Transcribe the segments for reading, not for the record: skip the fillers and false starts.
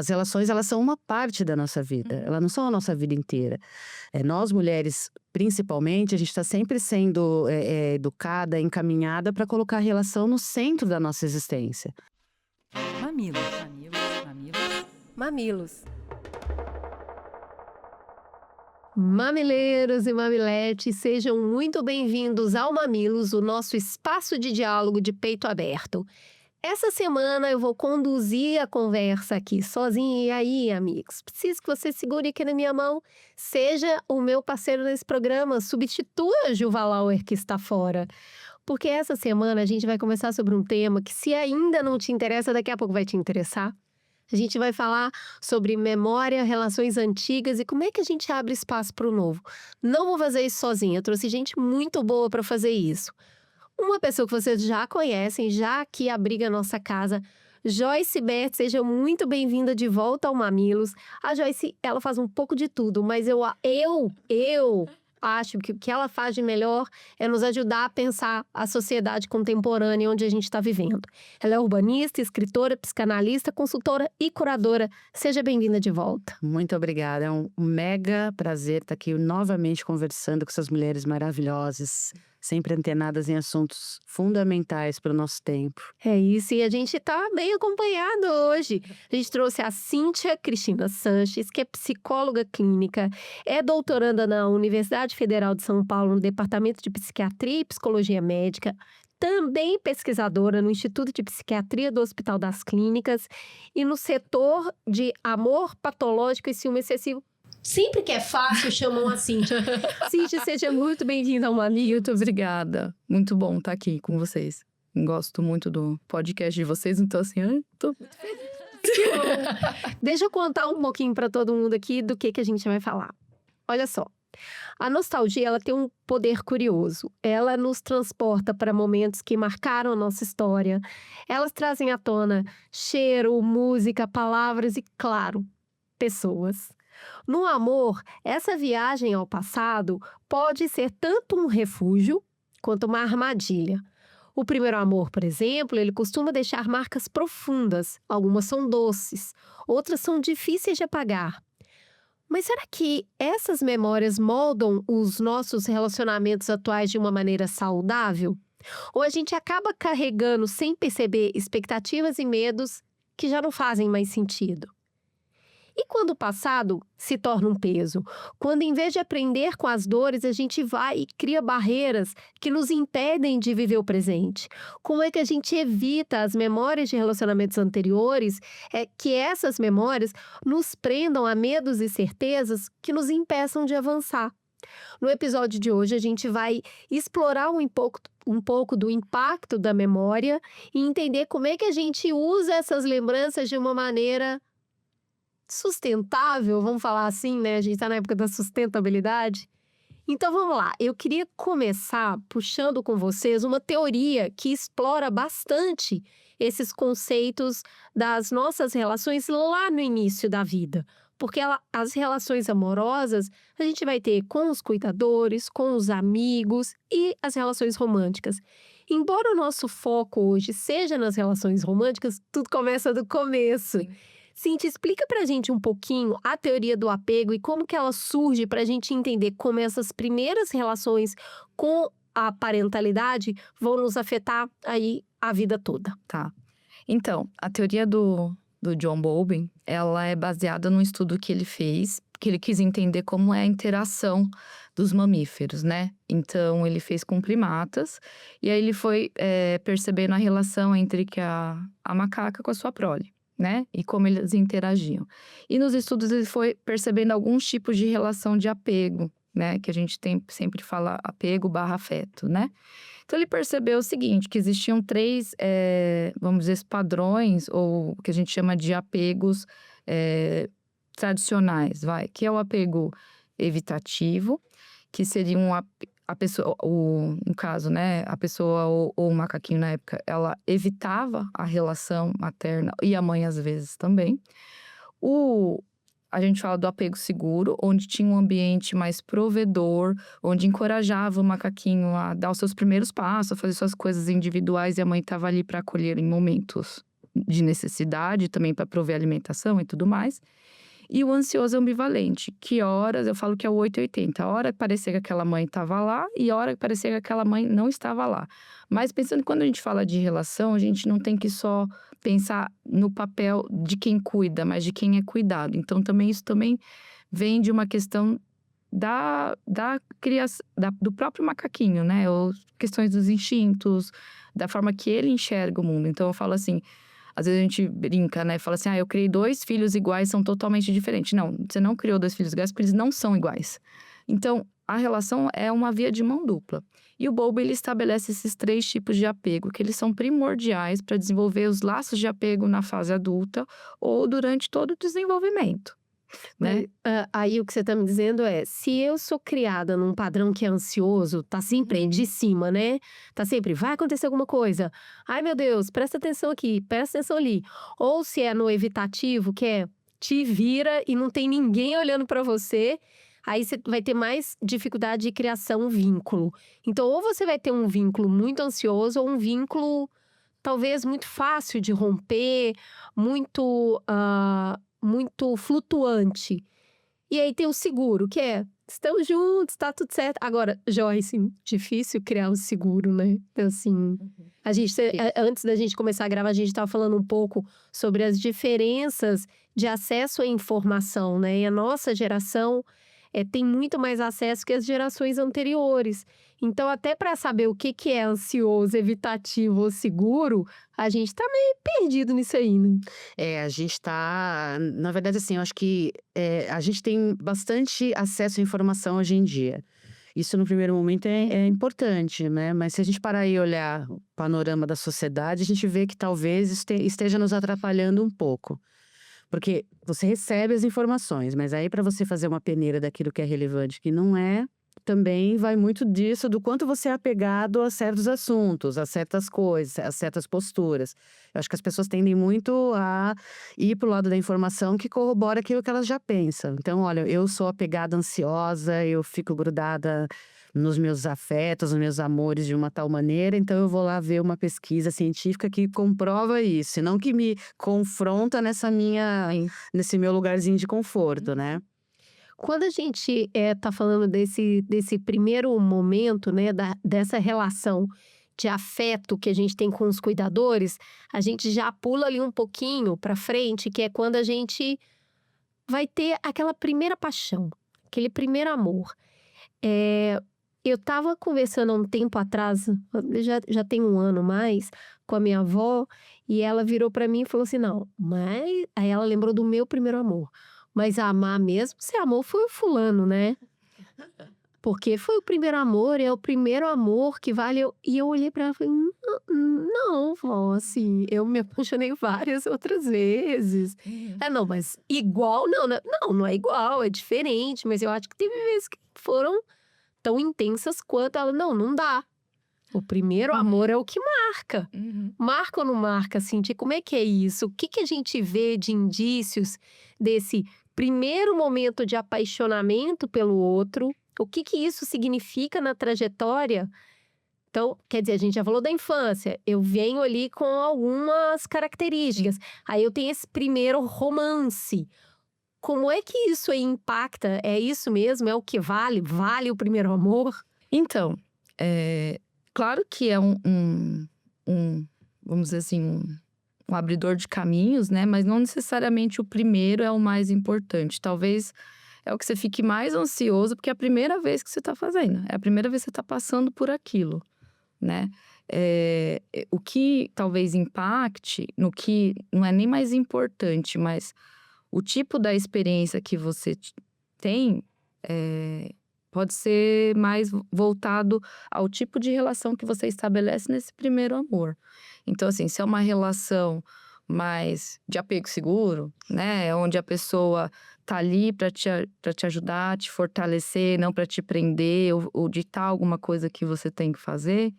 As relações, elas são uma parte da nossa vida, elas não são a nossa vida inteira. Nós mulheres, principalmente, a gente está sempre sendo educada, encaminhada para colocar a relação no centro da nossa existência. Mamilos, mamilos, mamilos. Mamilos. Mamileiros e mamiletes, sejam muito bem-vindos ao Mamilos, o nosso espaço de diálogo de peito aberto. Essa semana eu vou conduzir a conversa aqui sozinha. E aí, amigos? Preciso que você segure aqui na minha mão. Seja o meu parceiro nesse programa. Substitua a Juva Lauer, que está fora. Porque essa semana a gente vai conversar sobre um tema que, se ainda não te interessa, daqui a pouco vai te interessar. A gente vai falar sobre memória, relações antigas e como é que a gente abre espaço para o novo. Não vou fazer isso sozinha. Eu trouxe gente muito boa para fazer isso. Uma pessoa que vocês já conhecem, já aqui abriga a nossa casa, Joyce Bert, seja muito bem-vinda de volta ao Mamilos. A Joyce, ela faz um pouco de tudo, mas eu acho que o que ela faz de melhor é nos ajudar a pensar a sociedade contemporânea onde a gente está vivendo. Ela é urbanista, escritora, psicanalista, consultora e curadora. Seja bem-vinda de volta. Muito obrigada, é um mega prazer estar aqui novamente conversando com essas mulheres maravilhosas, sempre antenadas em assuntos fundamentais para o nosso tempo. É isso, e a gente está bem acompanhado hoje. A gente trouxe a Cíntia Cristina Sanches, que é psicóloga clínica, é doutoranda na Universidade Federal de São Paulo, no Departamento de Psiquiatria e Psicologia Médica, também pesquisadora no Instituto de Psiquiatria do Hospital das Clínicas e no setor de amor patológico e ciúme excessivo. Sempre que é fácil, chamam a Cíntia. Cíntia, seja muito bem-vinda ao Mamilos. Muito obrigada. Muito bom estar aqui com vocês. Gosto muito do podcast de vocês, então assim, tô muito feliz. Deixa eu contar um pouquinho para todo mundo aqui do que a gente vai falar. Olha só, a nostalgia, ela tem um poder curioso. Ela nos transporta para momentos que marcaram a nossa história. Elas trazem à tona cheiro, música, palavras e, claro, pessoas. No amor, essa viagem ao passado pode ser tanto um refúgio quanto uma armadilha. O primeiro amor, por exemplo, ele costuma deixar marcas profundas. Algumas são doces, outras são difíceis de apagar. Mas será que essas memórias moldam os nossos relacionamentos atuais de uma maneira saudável? Ou a gente acaba carregando sem perceber expectativas e medos que já não fazem mais sentido? E quando o passado se torna um peso? Quando, em vez de aprender com as dores, a gente vai e cria barreiras que nos impedem de viver o presente? Como é que a gente evita as memórias de relacionamentos anteriores, que essas memórias nos prendam a medos e certezas que nos impeçam de avançar? No episódio de hoje, a gente vai explorar um pouco do impacto da memória e entender como é que a gente usa essas lembranças de uma maneira sustentável, vamos falar assim, né? A gente está na época da sustentabilidade. Então vamos lá, eu queria começar puxando com vocês uma teoria que explora bastante esses conceitos das nossas relações lá no início da vida. Porque as relações amorosas a gente vai ter com os cuidadores, com os amigos e as relações românticas. Embora o nosso foco hoje seja nas relações românticas, tudo começa do começo. Sim. Cíntia, explica pra gente um pouquinho a teoria do apego e como que ela surge pra gente entender como essas primeiras relações com a parentalidade vão nos afetar aí a vida toda. Tá. Então, a teoria do John Bowlby, ela é baseada num estudo que ele fez, que ele quis entender como é a interação dos mamíferos, né? Então, ele fez com primatas, e aí ele foi percebendo a relação entre a macaca com a sua prole, né? E como eles interagiam. E nos estudos ele foi percebendo alguns tipos de relação de apego, né? Que a gente sempre fala apego/afeto, né? Então ele percebeu o seguinte, que existiam três, vamos dizer, padrões, ou o que a gente chama de apegos tradicionais, que é o apego evitativo, que seria a pessoa, no caso, né, a pessoa ou o macaquinho na época, ela evitava a relação materna e a mãe às vezes também. A gente fala do apego seguro, onde tinha um ambiente mais provedor, onde encorajava o macaquinho a dar os seus primeiros passos, a fazer suas coisas individuais e a mãe estava ali para acolher em momentos de necessidade, também para prover alimentação e tudo mais. E o ansioso ambivalente, que horas, eu falo que é o 880. A hora que parecia que aquela mãe estava lá e a hora que parecia que aquela mãe não estava lá. Mas pensando que quando a gente fala de relação, a gente não tem que só pensar no papel de quem cuida, mas de quem é cuidado. Então, isso também vem de uma questão da criação, do próprio macaquinho, né? Ou questões dos instintos, da forma que ele enxerga o mundo. Então, eu falo assim, às vezes a gente brinca, né? Fala assim, eu criei 2 filhos iguais, são totalmente diferentes. Não, você não criou 2 filhos iguais porque eles não são iguais. Então, a relação é uma via de mão dupla. E o Bowlby, ele estabelece esses 3 tipos de apego, que eles são primordiais para desenvolver os laços de apego na fase adulta ou durante todo o desenvolvimento, né? Aí o que você tá me dizendo é, se eu sou criada num padrão que é ansioso, tá sempre de cima, né? Tá sempre, vai acontecer alguma coisa. Ai, meu Deus, presta atenção aqui, presta atenção ali. Ou se é no evitativo, que é te vira e não tem ninguém olhando pra você, aí você vai ter mais dificuldade de criação vínculo. Então, ou você vai ter um vínculo muito ansioso, ou um vínculo talvez muito fácil de romper, muito flutuante. E aí tem o seguro, que é, estamos juntos, tá tudo certo. Agora, Joyce, difícil criar o seguro, né? Então, assim, antes da gente começar a gravar, a gente tava falando um pouco sobre as diferenças de acesso à informação, né? E a nossa geração tem muito mais acesso que as gerações anteriores. Então, até para saber o que é ansioso, evitativo ou seguro, a gente tá meio perdido nisso aí, né? A gente tá. Na verdade, assim, eu acho que a gente tem bastante acesso à informação hoje em dia. Isso, no primeiro momento, é importante, né? Mas se a gente parar e olhar o panorama da sociedade, a gente vê que talvez esteja nos atrapalhando um pouco. Porque você recebe as informações, mas aí para você fazer uma peneira daquilo que é relevante, que não é, também vai muito disso, do quanto você é apegado a certos assuntos, a certas coisas, a certas posturas. Eu acho que as pessoas tendem muito a ir pro lado da informação que corrobora aquilo que elas já pensam. Então, olha, eu sou apegada, ansiosa, eu fico grudada nos meus afetos, nos meus amores de uma tal maneira, então eu vou lá ver uma pesquisa científica que comprova isso, e não que me confronta nesse meu lugarzinho de conforto, né? Quando a gente tá falando desse primeiro momento, né, dessa relação de afeto que a gente tem com os cuidadores, a gente já pula ali um pouquinho para frente, que é quando a gente vai ter aquela primeira paixão, aquele primeiro amor. Eu tava conversando há um tempo atrás, já tem 1 ano mais, com a minha avó, e ela virou para mim e falou assim: não, mas. Aí ela lembrou do meu primeiro amor. Mas amar mesmo, você amou foi o fulano, né? Porque foi o primeiro amor, é o primeiro amor que vale. E eu olhei pra ela e falei: não, vó, assim, eu me apaixonei várias outras vezes. Não, mas igual, não, né? Não é igual, é diferente, mas eu acho que teve vezes que foram tão intensas quanto ela. Não dá. O primeiro amor é o que marca. Marca ou não marca, assim, de como é que é isso? O que a gente vê de indícios desse primeiro momento de apaixonamento pelo outro? O que isso significa na trajetória? Então, quer dizer, a gente já falou da infância. Eu venho ali com algumas características. Aí eu tenho esse primeiro romance. Como é que isso aí impacta? É isso mesmo? É o que vale? Vale o primeiro amor? Então, claro que é vamos dizer assim, um abridor de caminhos, né? Mas não necessariamente o primeiro é o mais importante. Talvez é o que você fique mais ansioso, porque é a primeira vez que você está fazendo. É a primeira vez que você está passando por aquilo, né? O que talvez impacte, no que não é nem mais importante, mas o tipo da experiência que você tem pode ser mais voltado ao tipo de relação que você estabelece nesse primeiro amor. Então, assim, se é uma relação mais de apego seguro, né? Onde a pessoa tá ali para te ajudar, te fortalecer, não para te prender ou ditar alguma coisa que você tem que fazer.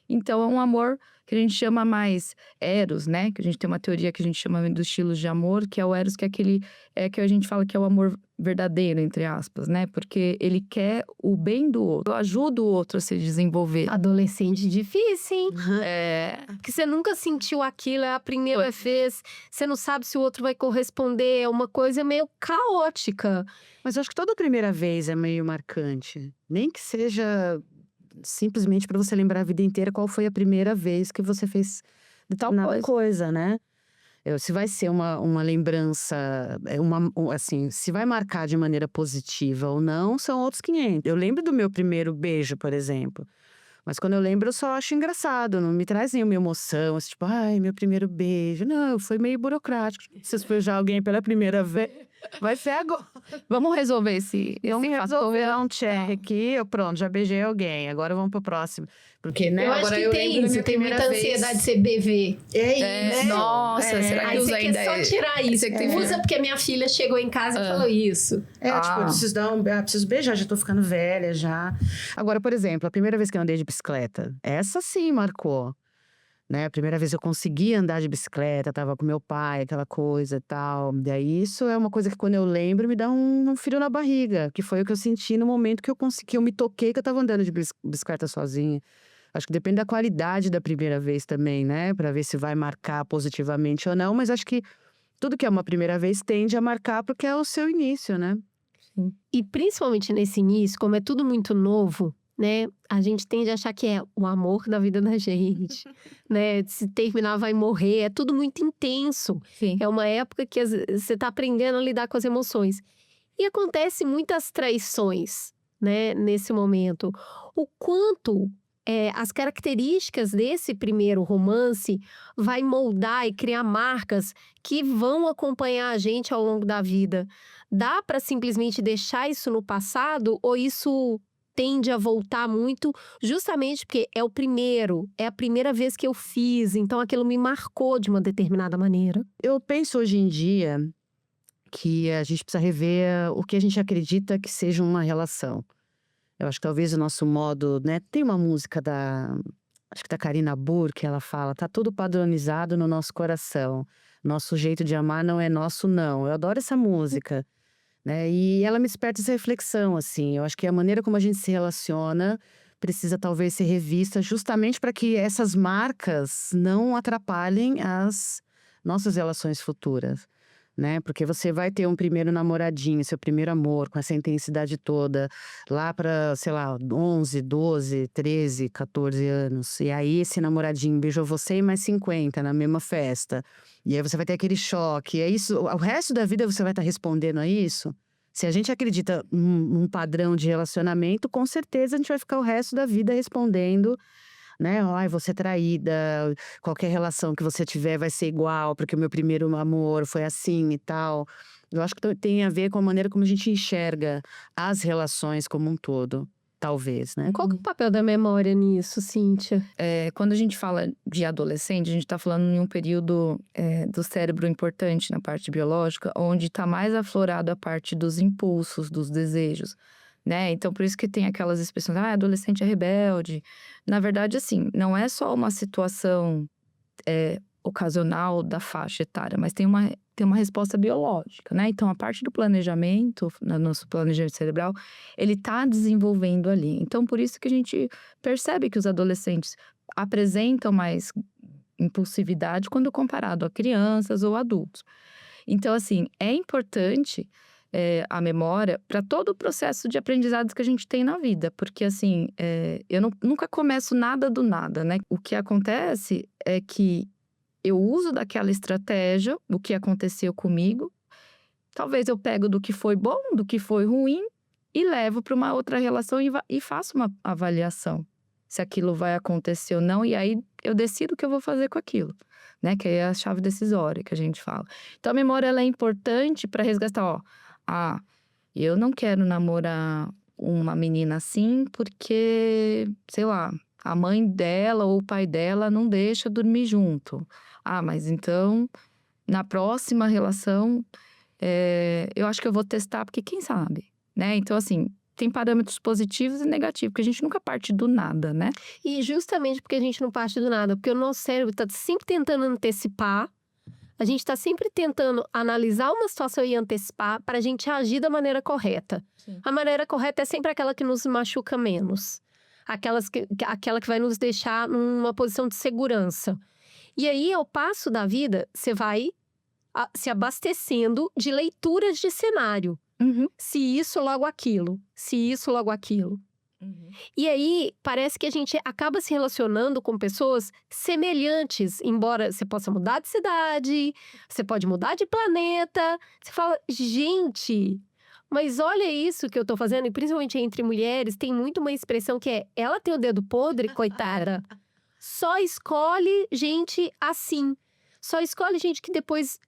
Então, é um amor que a gente chama mais eros, né? Que a gente tem uma teoria que a gente chama dos estilos de amor, que é o eros, que é aquele que a gente fala que é o amor verdadeiro, entre aspas, né? Porque ele quer o bem do outro, ajuda o outro a se desenvolver. Adolescente difícil, hein? É, Que você nunca sentiu aquilo, é a primeira vez, você não sabe se o outro vai corresponder, é uma coisa meio caótica. Mas eu acho que toda primeira vez é meio marcante. Nem que seja simplesmente para você lembrar a vida inteira qual foi a primeira vez que você fez tal coisa, né? Se vai ser uma lembrança, assim, se vai marcar de maneira positiva ou não, são outros 500. Eu lembro do meu primeiro beijo, por exemplo. Mas quando eu lembro, eu só acho engraçado, não me traz nenhuma emoção, assim, tipo, ai, meu primeiro beijo. Não, foi meio burocrático. Se você beijar alguém pela primeira vez, vai ser agora. Vamos resolver esse Resolver um check aqui, pronto, já beijei alguém, agora vamos pro próximo. Porque, né, Eu acho agora que tem lembro da isso, minha tem muita primeira vez. ansiedade de ser BV. Nossa, será que Aí usa você ainda? quer só tirar isso. Você que tem Usa porque minha filha chegou em casa e falou isso. Tipo, eu preciso preciso beijar, já tô ficando velha já. Agora, por exemplo, a primeira vez que eu andei de bicicleta, essa sim marcou. Né? A primeira vez eu consegui andar de bicicleta, tava com meu pai, aquela coisa e tal. Daí isso é uma coisa que quando eu lembro me dá um frio na barriga, que foi o que eu senti no momento que eu me toquei que eu tava andando de bicicleta sozinha. Acho que depende da qualidade da primeira vez também, né? Pra ver se vai marcar positivamente ou não, mas acho que tudo que é uma primeira vez tende a marcar porque é o seu início, né? E principalmente nesse início, como é tudo muito novo, né? A gente tende a achar que é o amor da vida da gente, né? Se terminar vai morrer, é tudo muito intenso. Sim. É uma época que você tá aprendendo a lidar com as emoções. E acontece muitas traições, né? Nesse momento. O quanto as características desse primeiro romance vai moldar e criar marcas que vão acompanhar a gente ao longo da vida. Dá para simplesmente deixar isso no passado ou isso tende a voltar muito justamente porque é a primeira vez que eu fiz, então aquilo me marcou de uma determinada maneira. Eu penso hoje em dia que a gente precisa rever o que a gente acredita que seja uma relação. Eu acho que talvez o nosso modo, né? Tem uma música acho que da Karina Burr, que ela fala, tá tudo padronizado no nosso coração. Nosso jeito de amar não é nosso, não. Eu adoro essa música, né? E ela me desperta essa reflexão, assim. Eu acho que a maneira como a gente se relaciona precisa talvez ser revista justamente para que essas marcas não atrapalhem as nossas relações futuras. Né? Porque você vai ter um primeiro namoradinho, seu primeiro amor, com essa intensidade toda, lá para, sei lá, 11, 12, 13, 14 anos. E aí esse namoradinho beijou você e mais 50 na mesma festa. E aí você vai ter aquele choque. É isso, o resto da vida você vai estar respondendo a isso? Se a gente acredita num padrão de relacionamento, com certeza a gente vai ficar o resto da vida respondendo, né? Ai, vou ser traída, qualquer relação que você tiver vai ser igual, porque o meu primeiro amor foi assim e tal. Eu acho que tem a ver com a maneira como a gente enxerga as relações como um todo, talvez, né? Qual que é o papel da memória nisso, Cíntia? Quando a gente fala de adolescente, a gente está falando em um período do cérebro importante na parte biológica, onde está mais aflorado a parte dos impulsos, dos desejos. Né? Então, por isso que tem aquelas expressões, adolescente é rebelde. Na verdade, assim, não é só uma situação ocasional da faixa etária, mas tem uma resposta biológica, né? Então, a parte do planejamento, no nosso planejamento cerebral, ele está desenvolvendo ali. Então, por isso que a gente percebe que os adolescentes apresentam mais impulsividade quando comparado a crianças ou adultos. Então, assim, é importante a memória para todo o processo de aprendizados que a gente tem na vida. Porque, assim, eu nunca começo nada do nada, né? O que acontece é que eu uso daquela estratégia, o que aconteceu comigo. Talvez eu pego do que foi bom, do que foi ruim e levo para uma outra relação e faço uma avaliação. Se aquilo vai acontecer ou não. E aí, eu decido o que eu vou fazer com aquilo. Né? Que é a chave decisória que a gente fala. Então, a memória ela é importante para resgatar, eu não quero namorar uma menina assim porque, sei lá, a mãe dela ou o pai dela não deixa dormir junto. Mas então, na próxima relação, eu acho que eu vou testar, porque quem sabe, né? Então, assim, tem parâmetros positivos e negativos, porque a gente nunca parte do nada, né? E justamente porque a gente não parte do nada, porque o nosso cérebro está sempre tentando antecipar, a gente está sempre tentando analisar uma situação e antecipar para a gente agir da maneira correta. Sim. A maneira correta é sempre aquela que nos machuca menos. Aquela que vai nos deixar numa posição de segurança. E aí, ao passo da vida, você vai se abastecendo de leituras de cenário. Se isso, logo aquilo. Se isso, logo aquilo. E aí, parece que a gente acaba se relacionando com pessoas semelhantes, embora você possa mudar de cidade, você pode mudar de planeta. Você fala, gente, mas olha isso que eu tô fazendo, e principalmente entre mulheres, tem muito uma expressão que é, ela tem o dedo podre, coitada. Só escolhe gente assim. Só escolhe gente que depois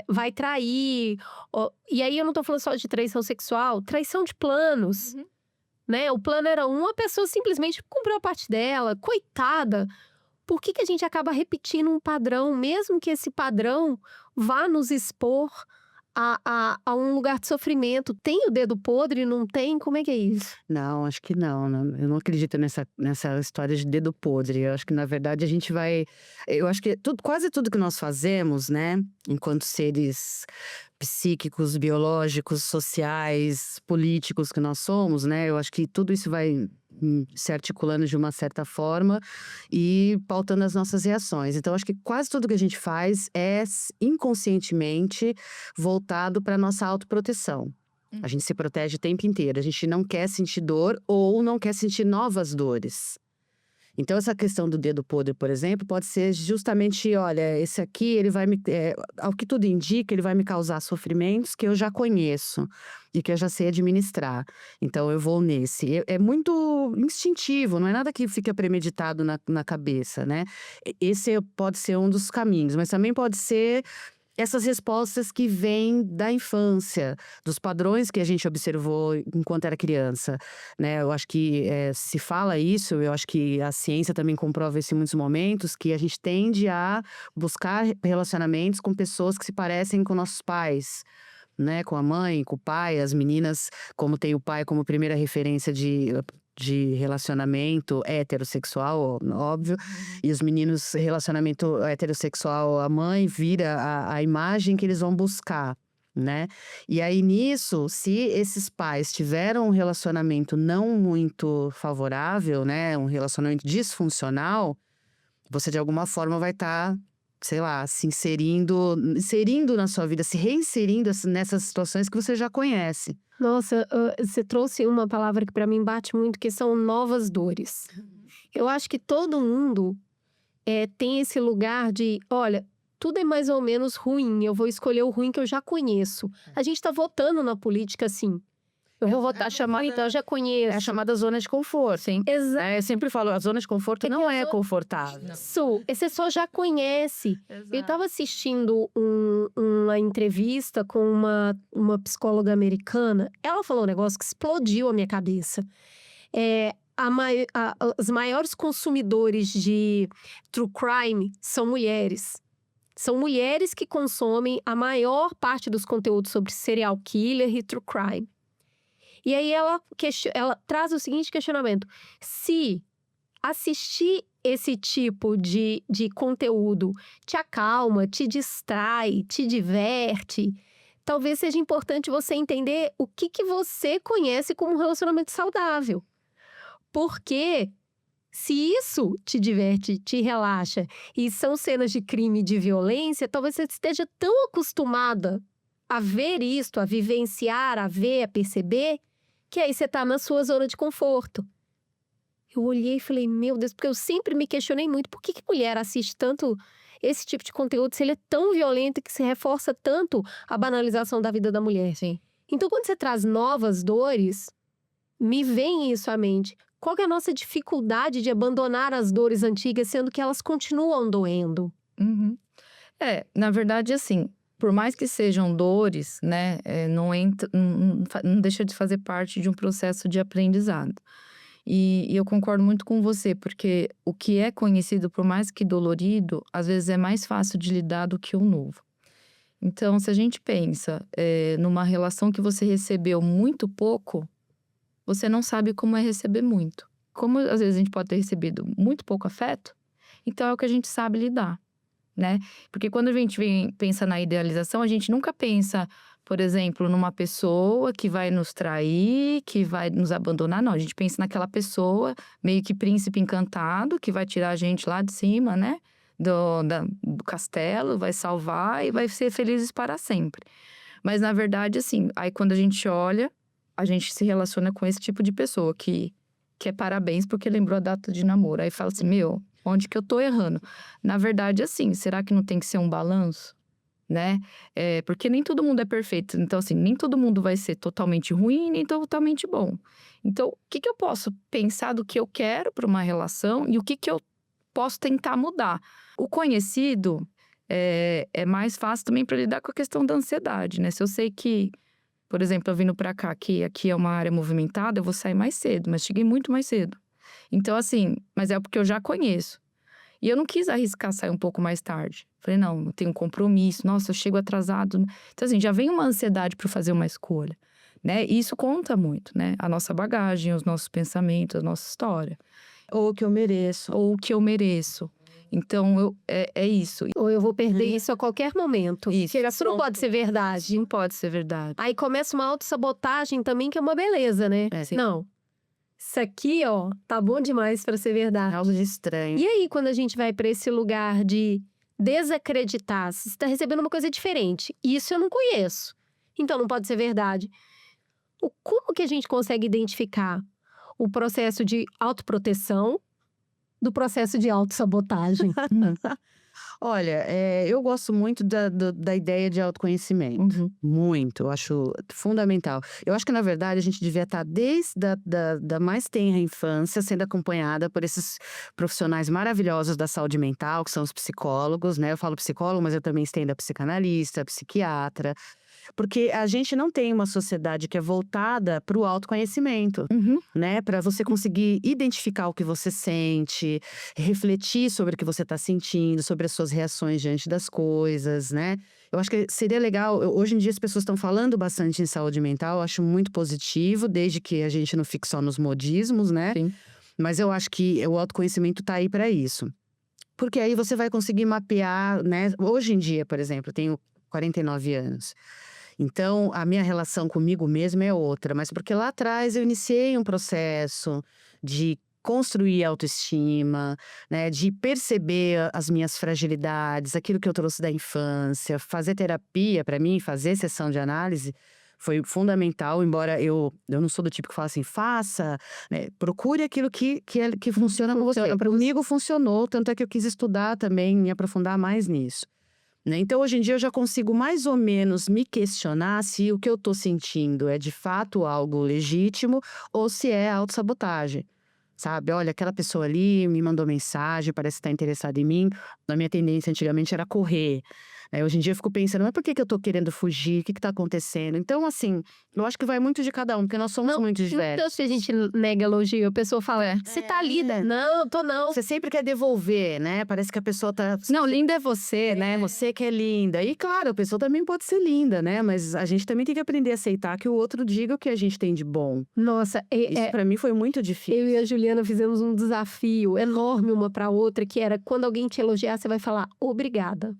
vai trair. E aí eu não tô falando só de traição sexual, traição de planos. Né? O plano era a pessoa simplesmente cumpriu a parte dela, coitada. Por que a gente acaba repetindo um padrão, mesmo que esse padrão vá nos expor a um lugar de sofrimento? Tem o dedo podre, não tem? Como é que é isso? Não, acho que não. Eu não acredito nessa história de dedo podre. Eu acho que, na verdade, a gente vai. Eu acho que quase tudo que nós fazemos, né, enquanto seres psíquicos, biológicos, sociais, políticos que nós somos, né? Eu acho que tudo isso vai se articulando de uma certa forma e pautando as nossas reações. Então, acho que quase tudo que a gente faz é inconscientemente voltado para nossa autoproteção. A gente se protege o tempo inteiro. A gente não quer sentir dor ou não quer sentir novas dores. Então, essa questão do dedo podre, por exemplo, pode ser justamente, olha, esse aqui, ele vai me… ao que tudo indica, ele vai me causar sofrimentos que eu já conheço e que eu já sei administrar. Então, eu vou nesse. É muito instintivo, não é nada que fica premeditado na cabeça, né? Esse pode ser um dos caminhos, mas também pode ser essas respostas que vêm da infância, dos padrões que a gente observou enquanto era criança, né? Eu acho que se fala isso, eu acho que a ciência também comprova isso em muitos momentos, que a gente tende a buscar relacionamentos com pessoas que se parecem com nossos pais, né? Com a mãe, com o pai, as meninas, como tem o pai como primeira referência de relacionamento heterossexual, óbvio, e os meninos, relacionamento heterossexual, a mãe vira a imagem que eles vão buscar, né? E aí nisso, se esses pais tiveram um relacionamento não muito favorável, né, um relacionamento disfuncional, você de alguma forma vai estar, sei lá, se inserindo na sua vida, se reinserindo nessas situações que você já conhece. Nossa, você trouxe uma palavra que para mim bate muito, que são novas dores. Eu acho que todo mundo tem esse lugar de, olha, tudo é mais ou menos ruim, eu vou escolher o ruim que eu já conheço. A gente tá votando na política assim. Eu vou votar então eu já conheço. É a chamada zona de conforto. Sim. Exato. Eu sempre falo, a zona de conforto não é confortável. Isso, esse só já conhece. Exato. Eu estava assistindo uma entrevista com uma psicóloga americana. Ela falou um negócio que explodiu a minha cabeça. Os maiores consumidores de true crime são mulheres. São mulheres que consomem a maior parte dos conteúdos sobre serial killer e true crime. E aí ela traz o seguinte questionamento: se assistir esse tipo de conteúdo te acalma, te distrai, te diverte, talvez seja importante você entender o que você conhece como um relacionamento saudável. Porque se isso te diverte, te relaxa, e são cenas de crime e de violência, talvez você esteja tão acostumada a ver isto, a vivenciar, a ver, a perceber, que aí você tá na sua zona de conforto. Eu olhei e falei, meu Deus, porque eu sempre me questionei muito, por que mulher assiste tanto esse tipo de conteúdo se ele é tão violento que se reforça tanto a banalização da vida da mulher? Sim. Então, quando você traz novas dores, me vem isso à mente. Qual que é a nossa dificuldade de abandonar as dores antigas, sendo que elas continuam doendo? Na verdade, assim, por mais que sejam dores, né, não deixa de fazer parte de um processo de aprendizado. E eu concordo muito com você, porque o que é conhecido, por mais que dolorido, às vezes é mais fácil de lidar do que o novo. Então, se a gente pensa numa relação que você recebeu muito pouco, você não sabe como é receber muito. Como às vezes a gente pode ter recebido muito pouco afeto, então é o que a gente sabe lidar, né? Porque quando a gente pensa na idealização, a gente nunca pensa, por exemplo, numa pessoa que vai nos trair, que vai nos abandonar. Não, a gente pensa naquela pessoa, meio que príncipe encantado, que vai tirar a gente lá de cima, né? Do castelo, vai salvar e vai ser felizes para sempre. Mas, na verdade, assim, aí quando a gente olha, a gente se relaciona com esse tipo de pessoa que quer parabéns porque lembrou a data de namoro. Aí fala assim, meu, onde que eu tô errando? Na verdade, assim, será que não tem que ser um balanço? Né? Porque nem todo mundo é perfeito. Então, assim, nem todo mundo vai ser totalmente ruim, nem totalmente bom. Então, o que eu posso pensar do que eu quero para uma relação e o que eu posso tentar mudar? O conhecido é mais fácil também para lidar com a questão da ansiedade, né? Se eu sei que, por exemplo, eu vindo para cá, que aqui é uma área movimentada, eu vou sair mais cedo, mas cheguei muito mais cedo. Então, assim, mas é porque eu já conheço. E eu não quis arriscar sair um pouco mais tarde. Falei, não, eu tenho um compromisso, nossa, eu chego atrasado. Então, assim, já vem uma ansiedade para fazer uma escolha, né? E isso conta muito, né? A nossa bagagem, os nossos pensamentos, a nossa história. Ou o que eu mereço. Ou o que eu mereço. Então, é isso. Ou eu vou perder isso a qualquer momento. Isso. Isso não pode ser verdade. Não pode ser verdade. Aí começa uma autossabotagem também, que é uma beleza, né? Sim. Não. Isso aqui, ó, tá bom demais pra ser verdade. Algo de estranho. E aí, quando a gente vai pra esse lugar de desacreditar, se você tá recebendo uma coisa diferente, isso eu não conheço, então não pode ser verdade. Como que a gente consegue identificar o processo de autoproteção do processo de autossabotagem? Olha, eu gosto muito da ideia de autoconhecimento. Muito, eu acho fundamental. Eu acho que, na verdade, a gente devia estar desde da mais tenra infância sendo acompanhada por esses profissionais maravilhosos da saúde mental, que são os psicólogos, né? Eu falo psicólogo, mas eu também estendo a psicanalista, a psiquiatra. Porque a gente não tem uma sociedade que é voltada para o autoconhecimento, né? Para você conseguir identificar o que você sente, refletir sobre o que você está sentindo, sobre as suas reações diante das coisas, né? Eu acho que seria legal. Hoje em dia as pessoas estão falando bastante em saúde mental, eu acho muito positivo, desde que a gente não fique só nos modismos, né? Sim. Mas eu acho que o autoconhecimento está aí para isso. Porque aí você vai conseguir mapear, né? Hoje em dia, por exemplo, eu tenho 49 anos. Então, a minha relação comigo mesma é outra, mas porque lá atrás eu iniciei um processo de construir autoestima, né, de perceber as minhas fragilidades, aquilo que eu trouxe da infância. Fazer terapia, para mim, fazer sessão de análise foi fundamental, embora eu não sou do tipo que fala assim, faça, né, procure aquilo que funciona com você. Comigo funcionou, tanto é que eu quis estudar também, me aprofundar mais nisso. Né? Então, hoje em dia, eu já consigo mais ou menos me questionar se o que eu tô sentindo é de fato algo legítimo ou se é autossabotagem. Sabe? Olha, aquela pessoa ali me mandou mensagem, parece que tá interessada em mim. A minha tendência antigamente era correr. Hoje em dia eu fico pensando, mas por que eu tô querendo fugir? O que tá acontecendo? Então, assim, eu acho que vai muito de cada um, porque nós somos muito diversos. Então, se a gente nega elogio, a pessoa fala, você tá linda. Não, tô não. Você sempre quer devolver, né? Parece que a pessoa tá… Não, linda é você, né? Você que é linda. E claro, a pessoa também pode ser linda, né? Mas a gente também tem que aprender a aceitar que o outro diga o que a gente tem de bom. Nossa, Isso pra mim foi muito difícil. eu e a Juliana fizemos um desafio enorme uma pra outra, que era quando alguém te elogiar, você vai falar obrigada.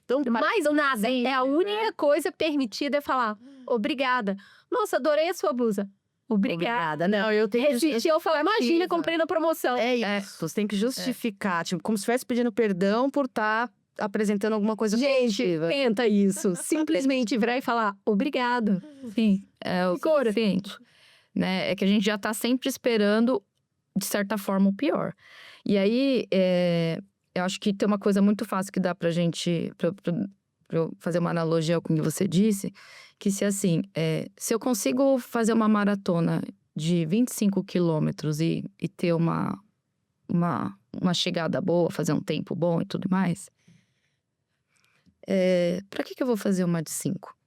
Então, Mais nada. É a única coisa permitida é falar obrigada. Nossa, adorei a sua blusa. Obrigada. Não, eu tenho… Resistiu, eu falei, imagina, comprei na promoção. É isso, você tem que justificar, tipo, como se estivesse pedindo perdão por estar apresentando alguma coisa Gente, positiva. tenta isso. Simplesmente virar e falar obrigada. Sim, é o suficiente. Né? É que a gente já tá sempre esperando, de certa forma, o pior. E aí, eu acho que tem uma coisa muito fácil que dá pra gente… Pra eu fazer uma analogia com o que você disse, que se assim, se eu consigo fazer uma maratona de 25 quilômetros e ter uma chegada boa, fazer um tempo bom e tudo mais, pra que eu vou fazer uma de 5?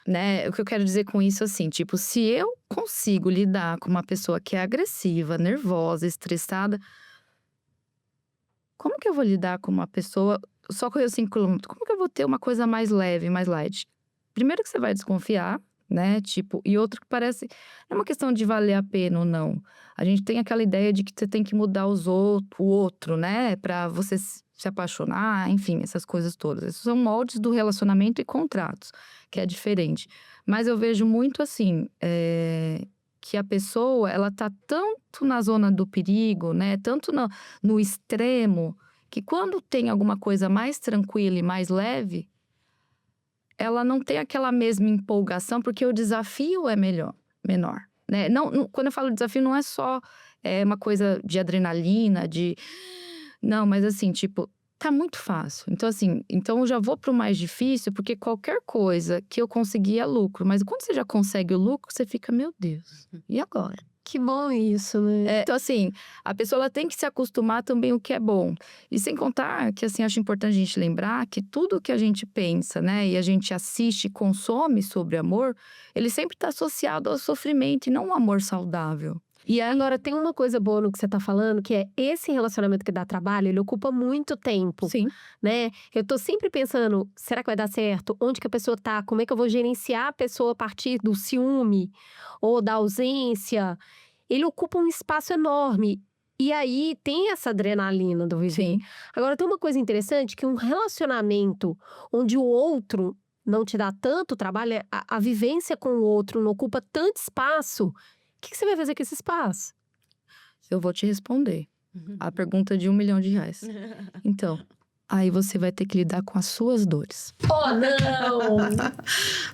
Né? O que eu quero dizer com isso, assim, tipo, se eu consigo lidar com uma pessoa que é agressiva, nervosa, estressada, como que eu vou lidar com uma pessoa… Só correu 5 quilômetros, como que eu vou ter uma coisa mais leve, mais light? Primeiro que você vai desconfiar, né? Tipo, e outro que parece. Não é uma questão de valer a pena ou não. A gente tem aquela ideia de que você tem que mudar o outro, né? Pra você se apaixonar, enfim, essas coisas todas. Esses são moldes do relacionamento e contratos, que é diferente. Mas eu vejo muito assim, que a pessoa, ela tá tanto na zona do perigo, né? Tanto no extremo, que quando tem alguma coisa mais tranquila e mais leve, ela não tem aquela mesma empolgação, porque o desafio é menor, né? Quando eu falo desafio, não é só uma coisa de adrenalina, Não, mas assim, tipo, tá muito fácil. Então, assim, eu já vou pro mais difícil, porque qualquer coisa que eu conseguir é lucro. Mas quando você já consegue o lucro, você fica, meu Deus, e agora? Que bom isso, né? Então, assim, a pessoa ela tem que se acostumar também o que é bom. E sem contar que, assim, acho importante a gente lembrar que tudo que a gente pensa, né, e a gente assiste e consome sobre amor, ele sempre está associado ao sofrimento e não um amor saudável. E agora tem uma coisa boa no que você tá falando, que é esse relacionamento que dá trabalho, ele ocupa muito tempo, Sim. né? Eu tô sempre pensando, será que vai dar certo? Onde que a pessoa tá? Como é que eu vou gerenciar a pessoa a partir do ciúme ou da ausência? Ele ocupa um espaço enorme. E aí tem essa adrenalina do viver. Sim. Agora tem uma coisa interessante, que um relacionamento onde o outro não te dá tanto trabalho, a vivência com o outro não ocupa tanto espaço, o que você vai fazer com esse espaço? Eu vou te responder. A pergunta de R$1 milhão. Então, aí você vai ter que lidar com as suas dores. Oh, não!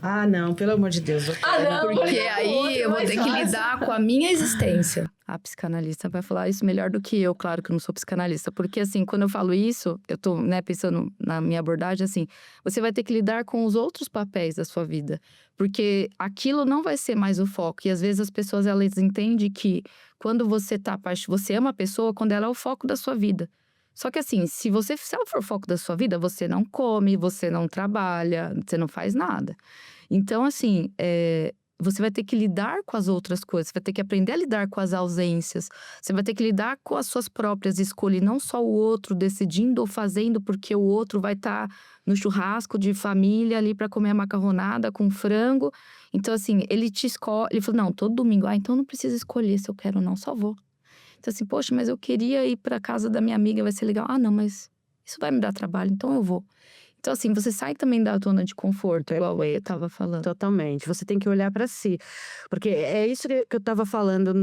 Ah, não, pelo amor de Deus. não! Porque aí eu vou ter que lidar com a minha existência. A psicanalista vai falar isso melhor do que eu, claro que eu não sou psicanalista. Porque assim, quando eu falo isso, eu tô, né, pensando na minha abordagem, assim, você vai ter que lidar com os outros papéis da sua vida. Porque aquilo não vai ser mais o foco. E às vezes as pessoas, elas entendem que quando você você ama a pessoa, quando ela é o foco da sua vida. Só que assim, se ela for o foco da sua vida, você não come, você não trabalha, você não faz nada. Então, assim, você vai ter que lidar com as outras coisas, você vai ter que aprender a lidar com as ausências, você vai ter que lidar com as suas próprias escolhas, e não só o outro decidindo ou fazendo porque o outro vai estar no churrasco de família ali para comer a macarronada com frango. Então, assim, ele te escolhe, ele falou, não, todo domingo, então não precisa escolher se eu quero ou não, só vou. Então, assim, poxa, mas eu queria ir pra casa da minha amiga, vai ser legal. Ah, não, mas isso vai me dar trabalho, então eu vou. Então, assim, você sai também da zona de conforto, igual eu tava falando. Totalmente. Você tem que olhar para si. Porque é isso que eu estava falando,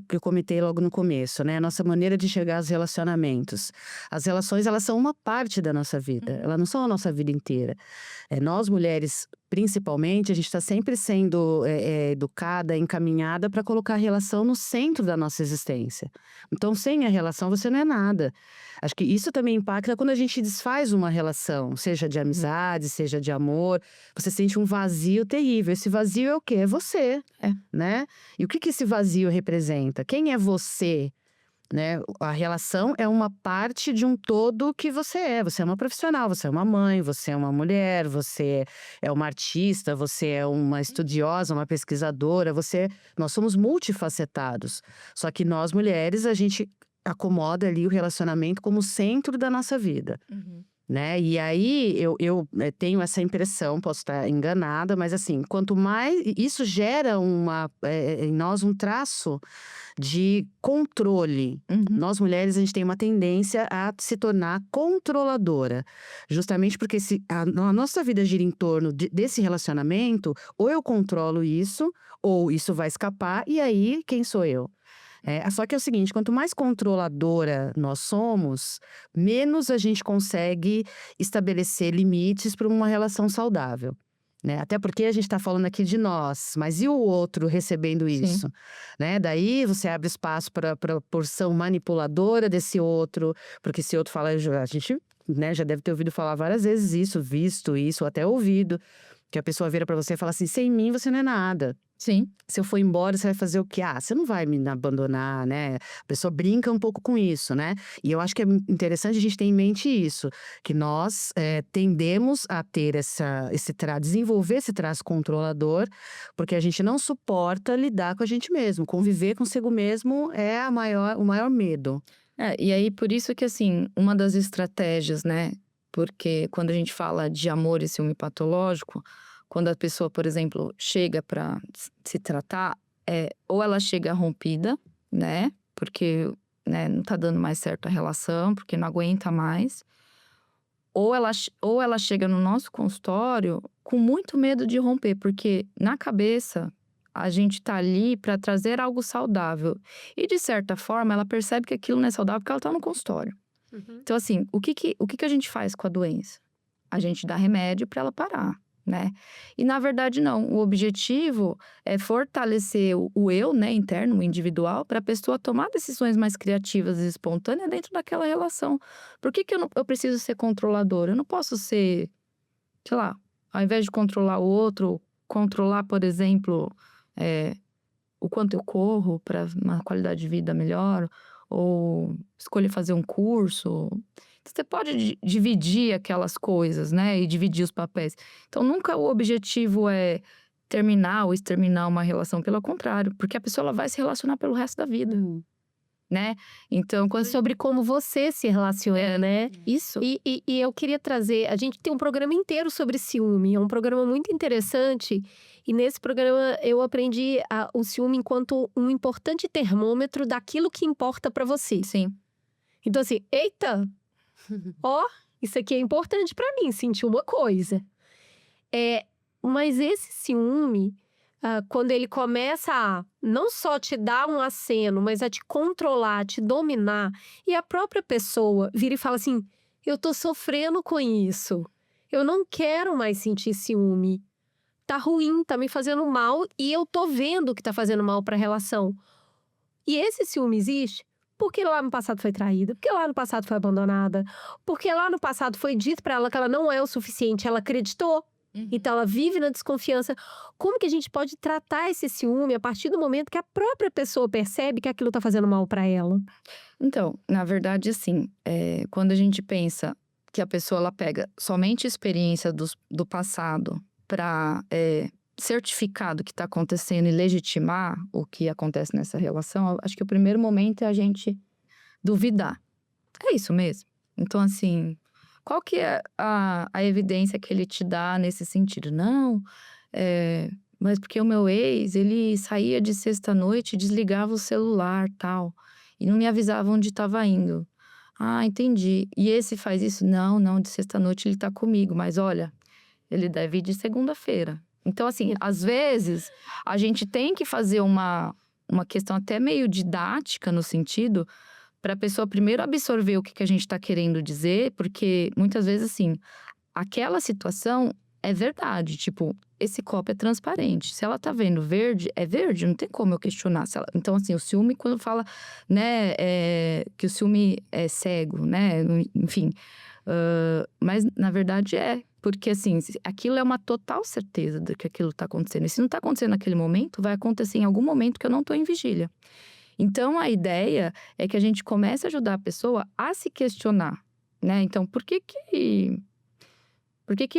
que eu comentei logo no começo, né? A nossa maneira de enxergar os relacionamentos. As relações, elas são uma parte da nossa vida. Elas não são a nossa vida inteira. Nós, mulheres, principalmente, a gente está sempre sendo educada, encaminhada para colocar a relação no centro da nossa existência. Então, sem a relação, você não é nada. Acho que isso também impacta quando a gente desfaz uma relação, seja de amizade, seja de amor. Você sente um vazio terrível. Esse vazio é o quê? É você, né? E o que esse vazio representa? Quem é você? Né? A relação é uma parte de um todo que você é. Você é uma profissional, você é uma mãe, você é uma mulher, você é uma artista, você é uma estudiosa, uma pesquisadora. Nós somos multifacetados. Só que nós, mulheres, a gente acomoda ali o relacionamento como centro da nossa vida. Né? E aí eu tenho essa impressão, posso estar enganada, mas assim, quanto mais isso gera em nós um traço de controle. Nós mulheres, a gente tem uma tendência a se tornar controladora, justamente porque a nossa vida gira em torno desse relacionamento, ou eu controlo isso, ou isso vai escapar, e aí quem sou eu? Só que é o seguinte, quanto mais controladora nós somos, menos a gente consegue estabelecer limites para uma relação saudável. Né? Até porque a gente está falando aqui de nós, mas e o outro recebendo isso? Né? Daí você abre espaço para a porção manipuladora desse outro, porque esse outro fala, a gente, né, já deve ter ouvido falar várias vezes isso, visto isso, ou até ouvido, que a pessoa vira para você e fala assim, sem mim você não é nada. Sim. Se eu for embora, você vai fazer o quê? Você não vai me abandonar, né? A pessoa brinca um pouco com isso, né? E eu acho que é interessante a gente ter em mente isso. Que nós tendemos a ter desenvolver esse traço controlador, porque a gente não suporta lidar com a gente mesmo. Conviver consigo mesmo é o maior medo. E aí, por isso que, assim, uma das estratégias, né? Porque quando a gente fala de amor e ciúme patológico, quando a pessoa, por exemplo, chega para se tratar, ou ela chega rompida, né? Porque, né, não tá dando mais certo a relação, porque não aguenta mais. Ou ela chega no nosso consultório com muito medo de romper, porque na cabeça a gente tá ali para trazer algo saudável. E de certa forma ela percebe que aquilo não é saudável porque ela tá no consultório. Então, assim, o que a gente faz com a doença? A gente dá remédio para ela parar, né? E na verdade, não. O objetivo é fortalecer o eu, né, interno, o individual, para a pessoa tomar decisões mais criativas e espontâneas dentro daquela relação. Por que eu preciso ser controladora? Eu não posso ser, sei lá, ao invés de controlar o outro, controlar, por exemplo, o quanto eu corro para uma qualidade de vida melhor, ou escolher fazer um curso. Você pode dividir aquelas coisas, né? E dividir os papéis. Então, nunca o objetivo é terminar ou exterminar uma relação. Pelo contrário, porque a pessoa ela vai se relacionar pelo resto da vida, né? Então, quando... Sobre como você se relaciona, né? Isso. E eu queria trazer, a gente tem um programa inteiro sobre ciúme, é um programa muito interessante. E nesse programa eu aprendi o ciúme enquanto um importante termômetro daquilo que importa pra você. Sim. Então assim, eita, ó, isso aqui é importante pra mim, sentir uma coisa. Mas esse ciúme, quando ele começa a não só te dar um aceno, mas a te controlar, a te dominar, e a própria pessoa vira e fala assim: eu tô sofrendo com isso, eu não quero mais sentir ciúme, tá ruim, tá me fazendo mal, e eu tô vendo que tá fazendo mal pra relação. E esse ciúme existe porque lá no passado foi traída, porque lá no passado foi abandonada, porque lá no passado foi dito pra ela que ela não é o suficiente, ela acreditou. Então ela vive na desconfiança. Como que a gente pode tratar esse ciúme a partir do momento que a própria pessoa percebe que aquilo tá fazendo mal pra ela? Então, na verdade, assim, quando a gente pensa que a pessoa ela pega somente experiência do passado para certificar do que está acontecendo e legitimar o que acontece nessa relação, eu acho que o primeiro momento é a gente duvidar. É isso mesmo? Então, assim, qual que é a evidência que ele te dá nesse sentido? Não, mas porque o meu ex, ele saía de sexta-noite e desligava o celular, tal, e não me avisava onde estava indo. Ah, entendi. E esse faz isso? Não, de sexta-noite ele tá comigo, mas olha, ele deve ir de segunda-feira. Então, assim, às vezes, a gente tem que fazer uma questão até meio didática no sentido para a pessoa primeiro absorver o que a gente está querendo dizer, porque muitas vezes, assim, aquela situação é verdade. Tipo, esse copo é transparente. Se ela tá vendo verde, é verde, não tem como eu questionar. Então, assim, o ciúme, quando fala, né, que o ciúme é cego, né, enfim. Mas, na verdade, porque, assim, aquilo é uma total certeza de que aquilo tá acontecendo. E se não tá acontecendo naquele momento, vai acontecer em algum momento que eu não tô em vigília. Então, a ideia é que a gente comece a ajudar a pessoa a se questionar, né? Então, por que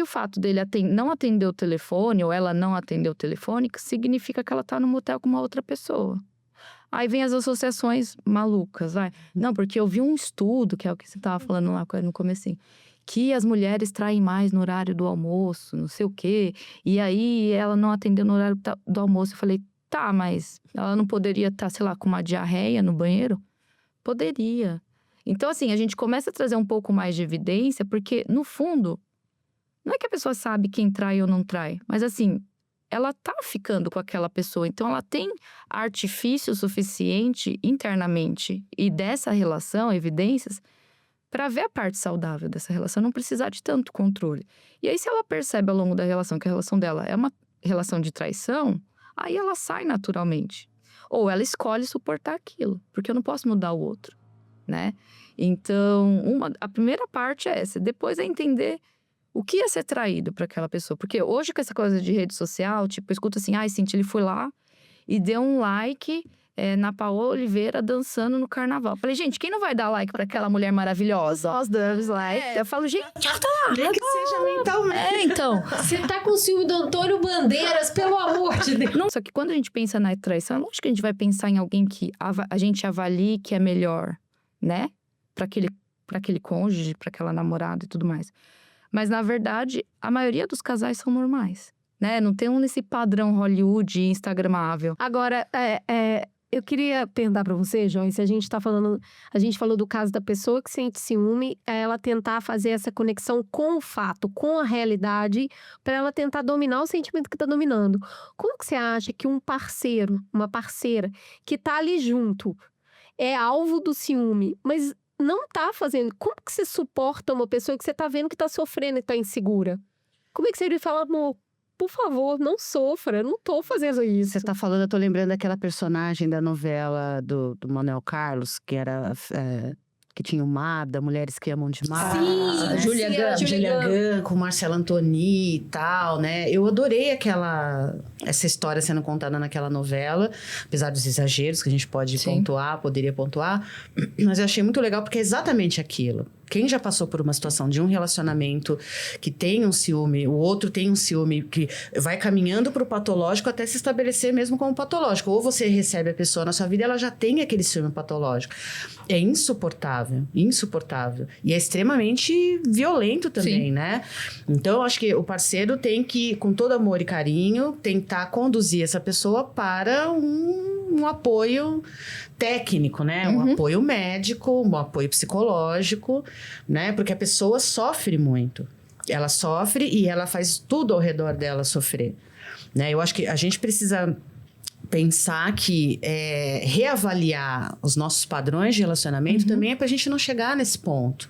o fato dele não atender o telefone, ou ela não atender o telefone, significa que ela tá no motel com uma outra pessoa? Aí vem as associações malucas, vai. Não, porque eu vi um estudo, que é o que você tava falando lá no comecinho, que as mulheres traem mais no horário do almoço, não sei o quê. E aí, ela não atendeu no horário do almoço. Eu falei, tá, mas ela não poderia estar, sei lá, com uma diarreia no banheiro? Poderia. Então, assim, a gente começa a trazer um pouco mais de evidência, porque, no fundo, não é que a pessoa sabe quem trai ou não trai, mas, assim, ela tá ficando com aquela pessoa. Então, ela tem artifício suficiente internamente e dessa relação, evidências, para ver a parte saudável dessa relação, não precisar de tanto controle. E aí, se ela percebe ao longo da relação que a relação dela é uma relação de traição, aí ela sai naturalmente. Ou ela escolhe suportar aquilo, porque eu não posso mudar o outro, né? Então, a primeira parte é essa. Depois é entender o que é ser traído para aquela pessoa. Porque hoje, com essa coisa de rede social, tipo, eu escuto assim, Cintia, ele foi lá e deu um like na Paola Oliveira dançando no carnaval. Falei, gente, quem não vai dar like para aquela mulher maravilhosa? Nós damos like. Eu falo, gente, Nem que seja mentalmente. então. Você tá com o ciúme do Antônio Bandeiras, pelo amor de Deus. Não, só que quando a gente pensa na traição, é lógico que a gente vai pensar em alguém que a gente avalie que é melhor, né? Para aquele cônjuge, para aquela namorada e tudo mais. Mas, na verdade, a maioria dos casais são normais. né? Não tem esse padrão Hollywood instagramável. Agora, eu queria perguntar pra você, Joyce, a gente falou do caso da pessoa que sente ciúme, ela tentar fazer essa conexão com o fato, com a realidade, pra ela tentar dominar o sentimento que tá dominando. Como que você acha que um parceiro, uma parceira, que tá ali junto, é alvo do ciúme, mas não tá fazendo? Como que você suporta uma pessoa que você tá vendo que tá sofrendo e tá insegura? Como é que você iria falar, amor, por favor, não sofra, eu não tô fazendo isso. Você tá falando, eu tô lembrando daquela personagem da novela do Manuel Carlos, que era que tinha o Mada, Mulheres que Amam Demais. Sim, né? Julia Gunn. Julia Gunn, com Marcela Antoni e tal, né? Eu adorei essa história sendo contada naquela novela, apesar dos exageros que a gente pode poderia pontuar, mas eu achei muito legal porque é exatamente aquilo. Quem já passou por uma situação de um relacionamento que tem um ciúme, o outro tem um ciúme que vai caminhando para o patológico até se estabelecer mesmo como patológico. Ou você recebe a pessoa na sua vida e ela já tem aquele ciúme patológico. É insuportável, insuportável. E é extremamente violento também, né? Então, eu acho que o parceiro tem que, com todo amor e carinho, tentar conduzir essa pessoa para um apoio técnico, né? Um apoio médico, um apoio psicológico, né? Porque a pessoa sofre muito. Ela sofre e ela faz tudo ao redor dela sofrer, né? Eu acho que a gente precisa pensar que reavaliar os nossos padrões de relacionamento também é pra gente não chegar nesse ponto,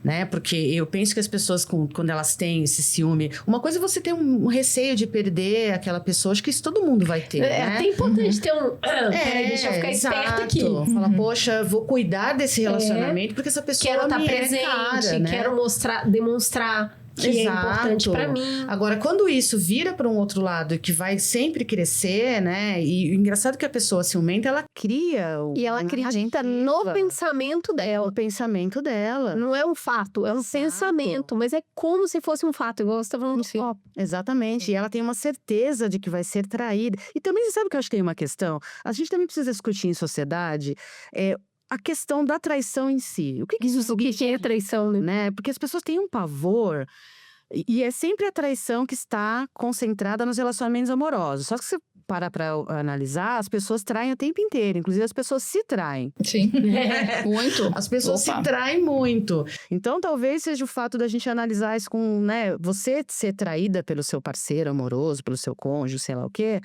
né? Porque eu penso que as pessoas, quando elas têm esse ciúme... Uma coisa é você ter um receio de perder aquela pessoa. Acho que isso todo mundo vai ter, né? É até importante ter peraí, deixa eu ficar esperto aqui. Fala, poxa, vou cuidar desse relacionamento porque essa pessoa Quero estar me presente, cara, né? quero demonstrar que é importante pra mim. Agora, quando isso vira para um outro lado e que vai sempre crescer, né? E o engraçado é que a pessoa ciumenta, ela cria... E ela acredita no pensamento dela. O pensamento dela. Não é um fato, é um pensamento. Mas é como se fosse um fato, igual você tá falando no copo. Exatamente. E ela tem uma certeza de que vai ser traída. E também, você sabe que eu acho que tem uma questão? A gente também precisa discutir em sociedade... a questão da traição em si. O que é traição, né? Porque as pessoas têm um pavor... E é sempre a traição que está concentrada nos relacionamentos amorosos. Só que se parar para analisar, as pessoas traem o tempo inteiro. Inclusive, as pessoas se traem. Sim, muito. As pessoas se traem muito. Então, talvez seja o fato da gente analisar isso com, né? Você ser traída pelo seu parceiro amoroso, pelo seu cônjuge, sei lá o quê...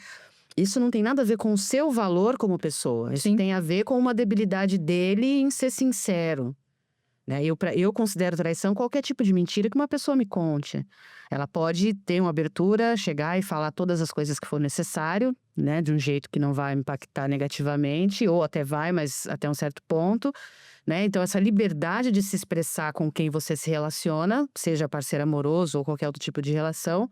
Isso não tem nada a ver com o seu valor como pessoa. Isso tem a ver com uma debilidade dele em ser sincero. Né? Eu considero traição qualquer tipo de mentira que uma pessoa me conte. Ela pode ter uma abertura, chegar e falar todas as coisas que for necessário, né? De um jeito que não vai impactar negativamente, ou até vai, mas até um certo ponto. Né? Então, essa liberdade de se expressar com quem você se relaciona, seja parceiro amoroso ou qualquer outro tipo de relação,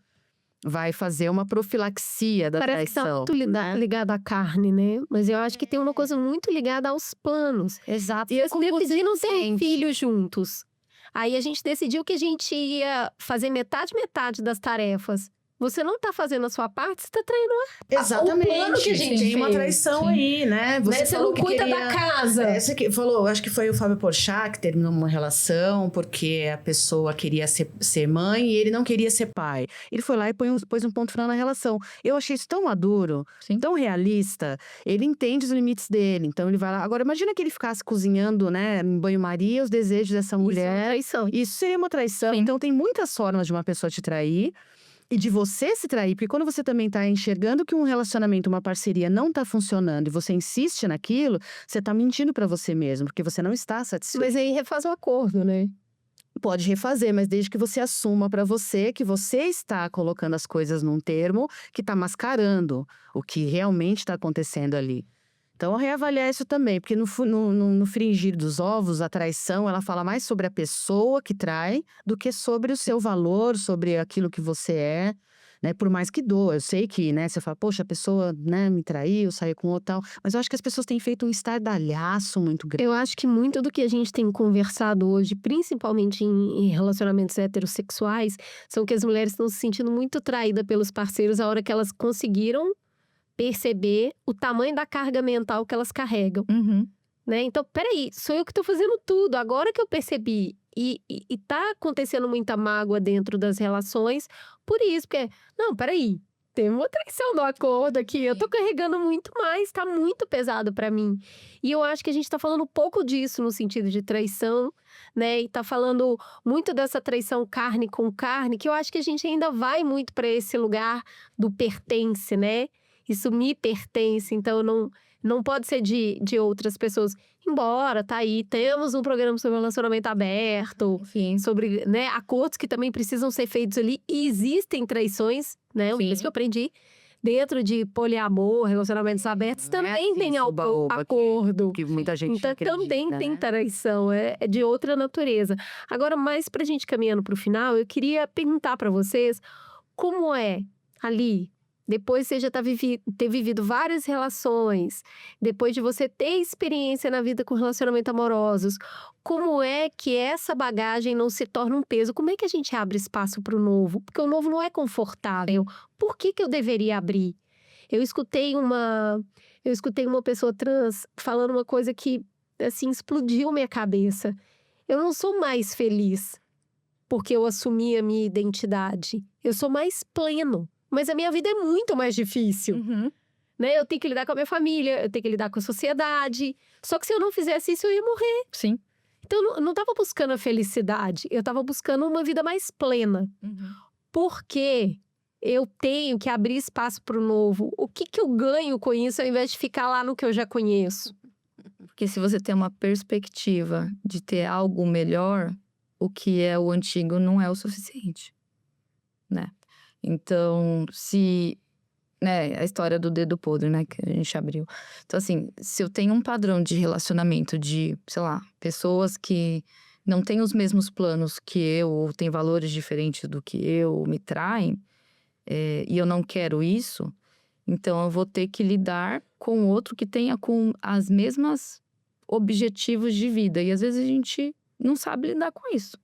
vai fazer uma profilaxia da traição. Parece que tá muito ligado à carne, né? Mas eu acho que tem uma coisa muito ligada aos planos. Exato. E eu decidiram ter filhos juntos. Aí a gente decidiu que a gente ia fazer metade das tarefas. Você não tá fazendo a sua parte, você tá traindo Exatamente. o plano que a gente tem uma fez. traição aí, né? Você não cuida da casa. Você falou, acho que foi o Fábio Porchat que terminou uma relação porque a pessoa queria ser mãe e ele não queria ser pai. Ele foi lá e pôs um ponto final na relação. Eu achei isso tão maduro, tão realista. Ele entende os limites dele, então ele vai lá. Agora, imagina que ele ficasse cozinhando, né, em banho-maria, os desejos dessa mulher. Isso é uma traição. Isso seria uma traição. Sim. Então, tem muitas formas de uma pessoa te trair. E de você se trair, porque quando você também tá enxergando que um relacionamento, uma parceria não tá funcionando e você insiste naquilo, você tá mentindo pra você mesmo, porque você não está satisfeito. Mas aí refaz o acordo, né? Pode refazer, mas desde que você assuma pra você que você está colocando as coisas num termo que tá mascarando o que realmente tá acontecendo ali. Então, reavaliar isso também, porque no fringir dos ovos, a traição, ela fala mais sobre a pessoa que trai do que sobre o seu valor, sobre aquilo que você é, né? Por mais que doa. Eu sei que, né, você fala, poxa, a pessoa, né, me traiu, saiu com outro tal. Mas eu acho que as pessoas têm feito um estardalhaço muito grande. Eu acho que muito do que a gente tem conversado hoje, principalmente em relacionamentos heterossexuais, são que as mulheres estão se sentindo muito traídas pelos parceiros a hora que elas conseguiram perceber o tamanho da carga mental que elas carregam, né? Então, peraí, sou eu que tô fazendo tudo, agora que eu percebi. E tá acontecendo muita mágoa dentro das relações por isso, porque, não, peraí, tem uma traição no acordo aqui, eu tô carregando muito mais, tá muito pesado pra mim. E eu acho que a gente tá falando pouco disso no sentido de traição, né? E tá falando muito dessa traição carne com carne, que eu acho que a gente ainda vai muito pra esse lugar do pertence, né? Isso me pertence, então não pode ser de outras pessoas. Embora, tá aí, temos um programa sobre relacionamento aberto, Enfim. sobre, né, acordos que também precisam ser feitos ali. E existem traições, né? Isso que eu aprendi. Dentro de poliamor, relacionamentos abertos, Não é também assim, tem suba-oba, acordo. Que muita gente Então, também acredita, tem né? traição, é de outra natureza. Agora, mais pra gente caminhando pro final, eu queria perguntar pra vocês como é ali, depois você já ter vivido várias relações, depois de você ter experiência na vida com relacionamentos amorosos, como é que essa bagagem não se torna um peso? Como é que a gente abre espaço pro novo? Porque o novo não é confortável. Por que eu deveria abrir? Eu escutei uma pessoa trans falando uma coisa que, assim, explodiu minha cabeça. Eu não sou mais feliz porque eu assumi a minha identidade. Eu sou mais pleno. Mas a minha vida é muito mais difícil, Uhum. né? Eu tenho que lidar com a minha família, eu tenho que lidar com a sociedade. Só que se eu não fizesse isso, eu ia morrer. Sim. Então, eu não tava buscando a felicidade. Eu tava buscando uma vida mais plena. Porque eu tenho que abrir espaço pro novo. O que eu ganho com isso, ao invés de ficar lá no que eu já conheço? Porque se você tem uma perspectiva de ter algo melhor, o que é o antigo não é o suficiente, né? Então, né, a história do dedo podre, né, que a gente abriu. Então, assim, se eu tenho um padrão de relacionamento de, sei lá, pessoas que não têm os mesmos planos que eu, ou têm valores diferentes do que eu, ou me traem, e eu não quero isso, então eu vou ter que lidar com outro que tenha com as mesmas objetivos de vida. E às vezes a gente não sabe lidar com isso.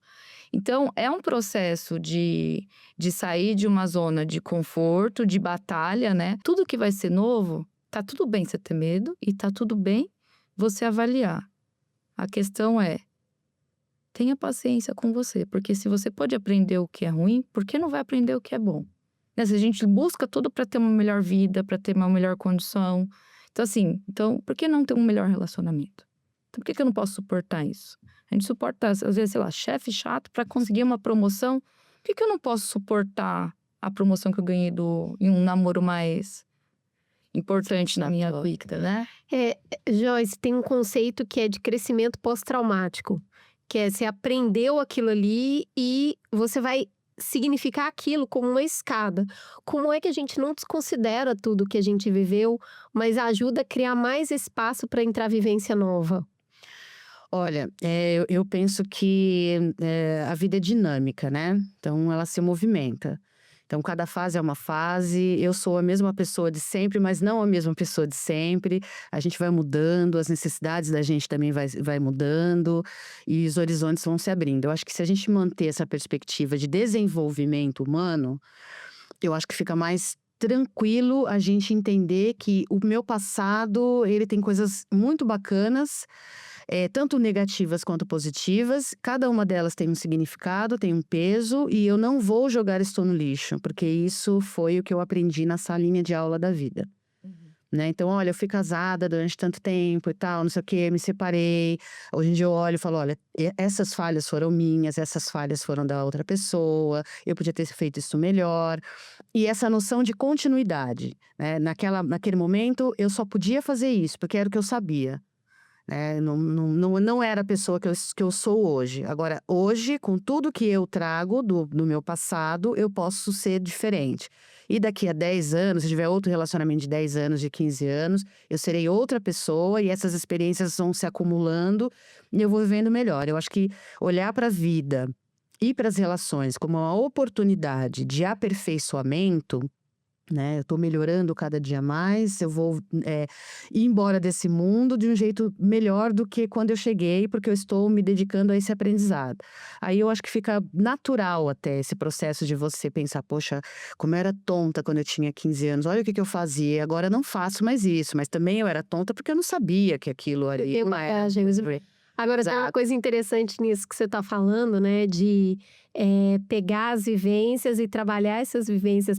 Então, é um processo de sair de uma zona de conforto, de batalha, né? Tudo que vai ser novo, tá tudo bem você ter medo e tá tudo bem você avaliar. A questão é, tenha paciência com você, porque se você pode aprender o que é ruim, por que não vai aprender o que é bom? Né? Se a gente busca tudo para ter uma melhor vida, para ter uma melhor condição. Então, assim, por que não ter um melhor relacionamento? Então, por que eu não posso suportar isso? A gente suporta, às vezes, sei lá, chefe chato para conseguir uma promoção. Por que eu não posso suportar a promoção que eu ganhei em um namoro mais importante na minha vida, né? Joyce, tem um conceito que é de crescimento pós-traumático. Que é, você aprendeu aquilo ali e você vai significar aquilo como uma escada. Como é que a gente não desconsidera tudo que a gente viveu, mas ajuda a criar mais espaço para entrar vivência nova? Olha, eu penso que a vida é dinâmica, né? Então, ela se movimenta. Então, cada fase é uma fase. Eu sou a mesma pessoa de sempre, mas não a mesma pessoa de sempre. A gente vai mudando, as necessidades da gente também vai mudando e os horizontes vão se abrindo. Eu acho que se a gente manter essa perspectiva de desenvolvimento humano, eu acho que fica mais tranquilo a gente entender que o meu passado, ele tem coisas muito bacanas, tanto negativas quanto positivas. Cada uma delas tem um significado, tem um peso, e eu não vou jogar isso no lixo, porque isso foi o que eu aprendi na salinha de aula da vida. Né? Então, olha, eu fui casada durante tanto tempo e tal, não sei o quê, me separei. Hoje em dia eu olho e falo, olha, essas falhas foram minhas, essas falhas foram da outra pessoa, eu podia ter feito isso melhor. E essa noção de continuidade, né? Naquele momento, eu só podia fazer isso, porque era o que eu sabia. Não era a pessoa que eu sou hoje. Agora, hoje, com tudo que eu trago do meu passado, eu posso ser diferente. E daqui a 10 anos, se tiver outro relacionamento de 10 anos, de 15 anos, eu serei outra pessoa e essas experiências vão se acumulando e eu vou vivendo melhor. Eu acho que olhar para a vida e para as relações como uma oportunidade de aperfeiçoamento, né? Eu tô melhorando cada dia mais, eu vou ir embora desse mundo de um jeito melhor do que quando eu cheguei, porque eu estou me dedicando a esse aprendizado. Aí eu acho que fica natural até esse processo de você pensar, poxa, como eu era tonta quando eu tinha 15 anos, olha o que eu fazia, agora eu não faço mais isso, mas também eu era tonta porque eu não sabia que aquilo era... Agora, tem uma Exato. coisa interessante nisso que você está falando, né? De pegar as vivências e trabalhar essas vivências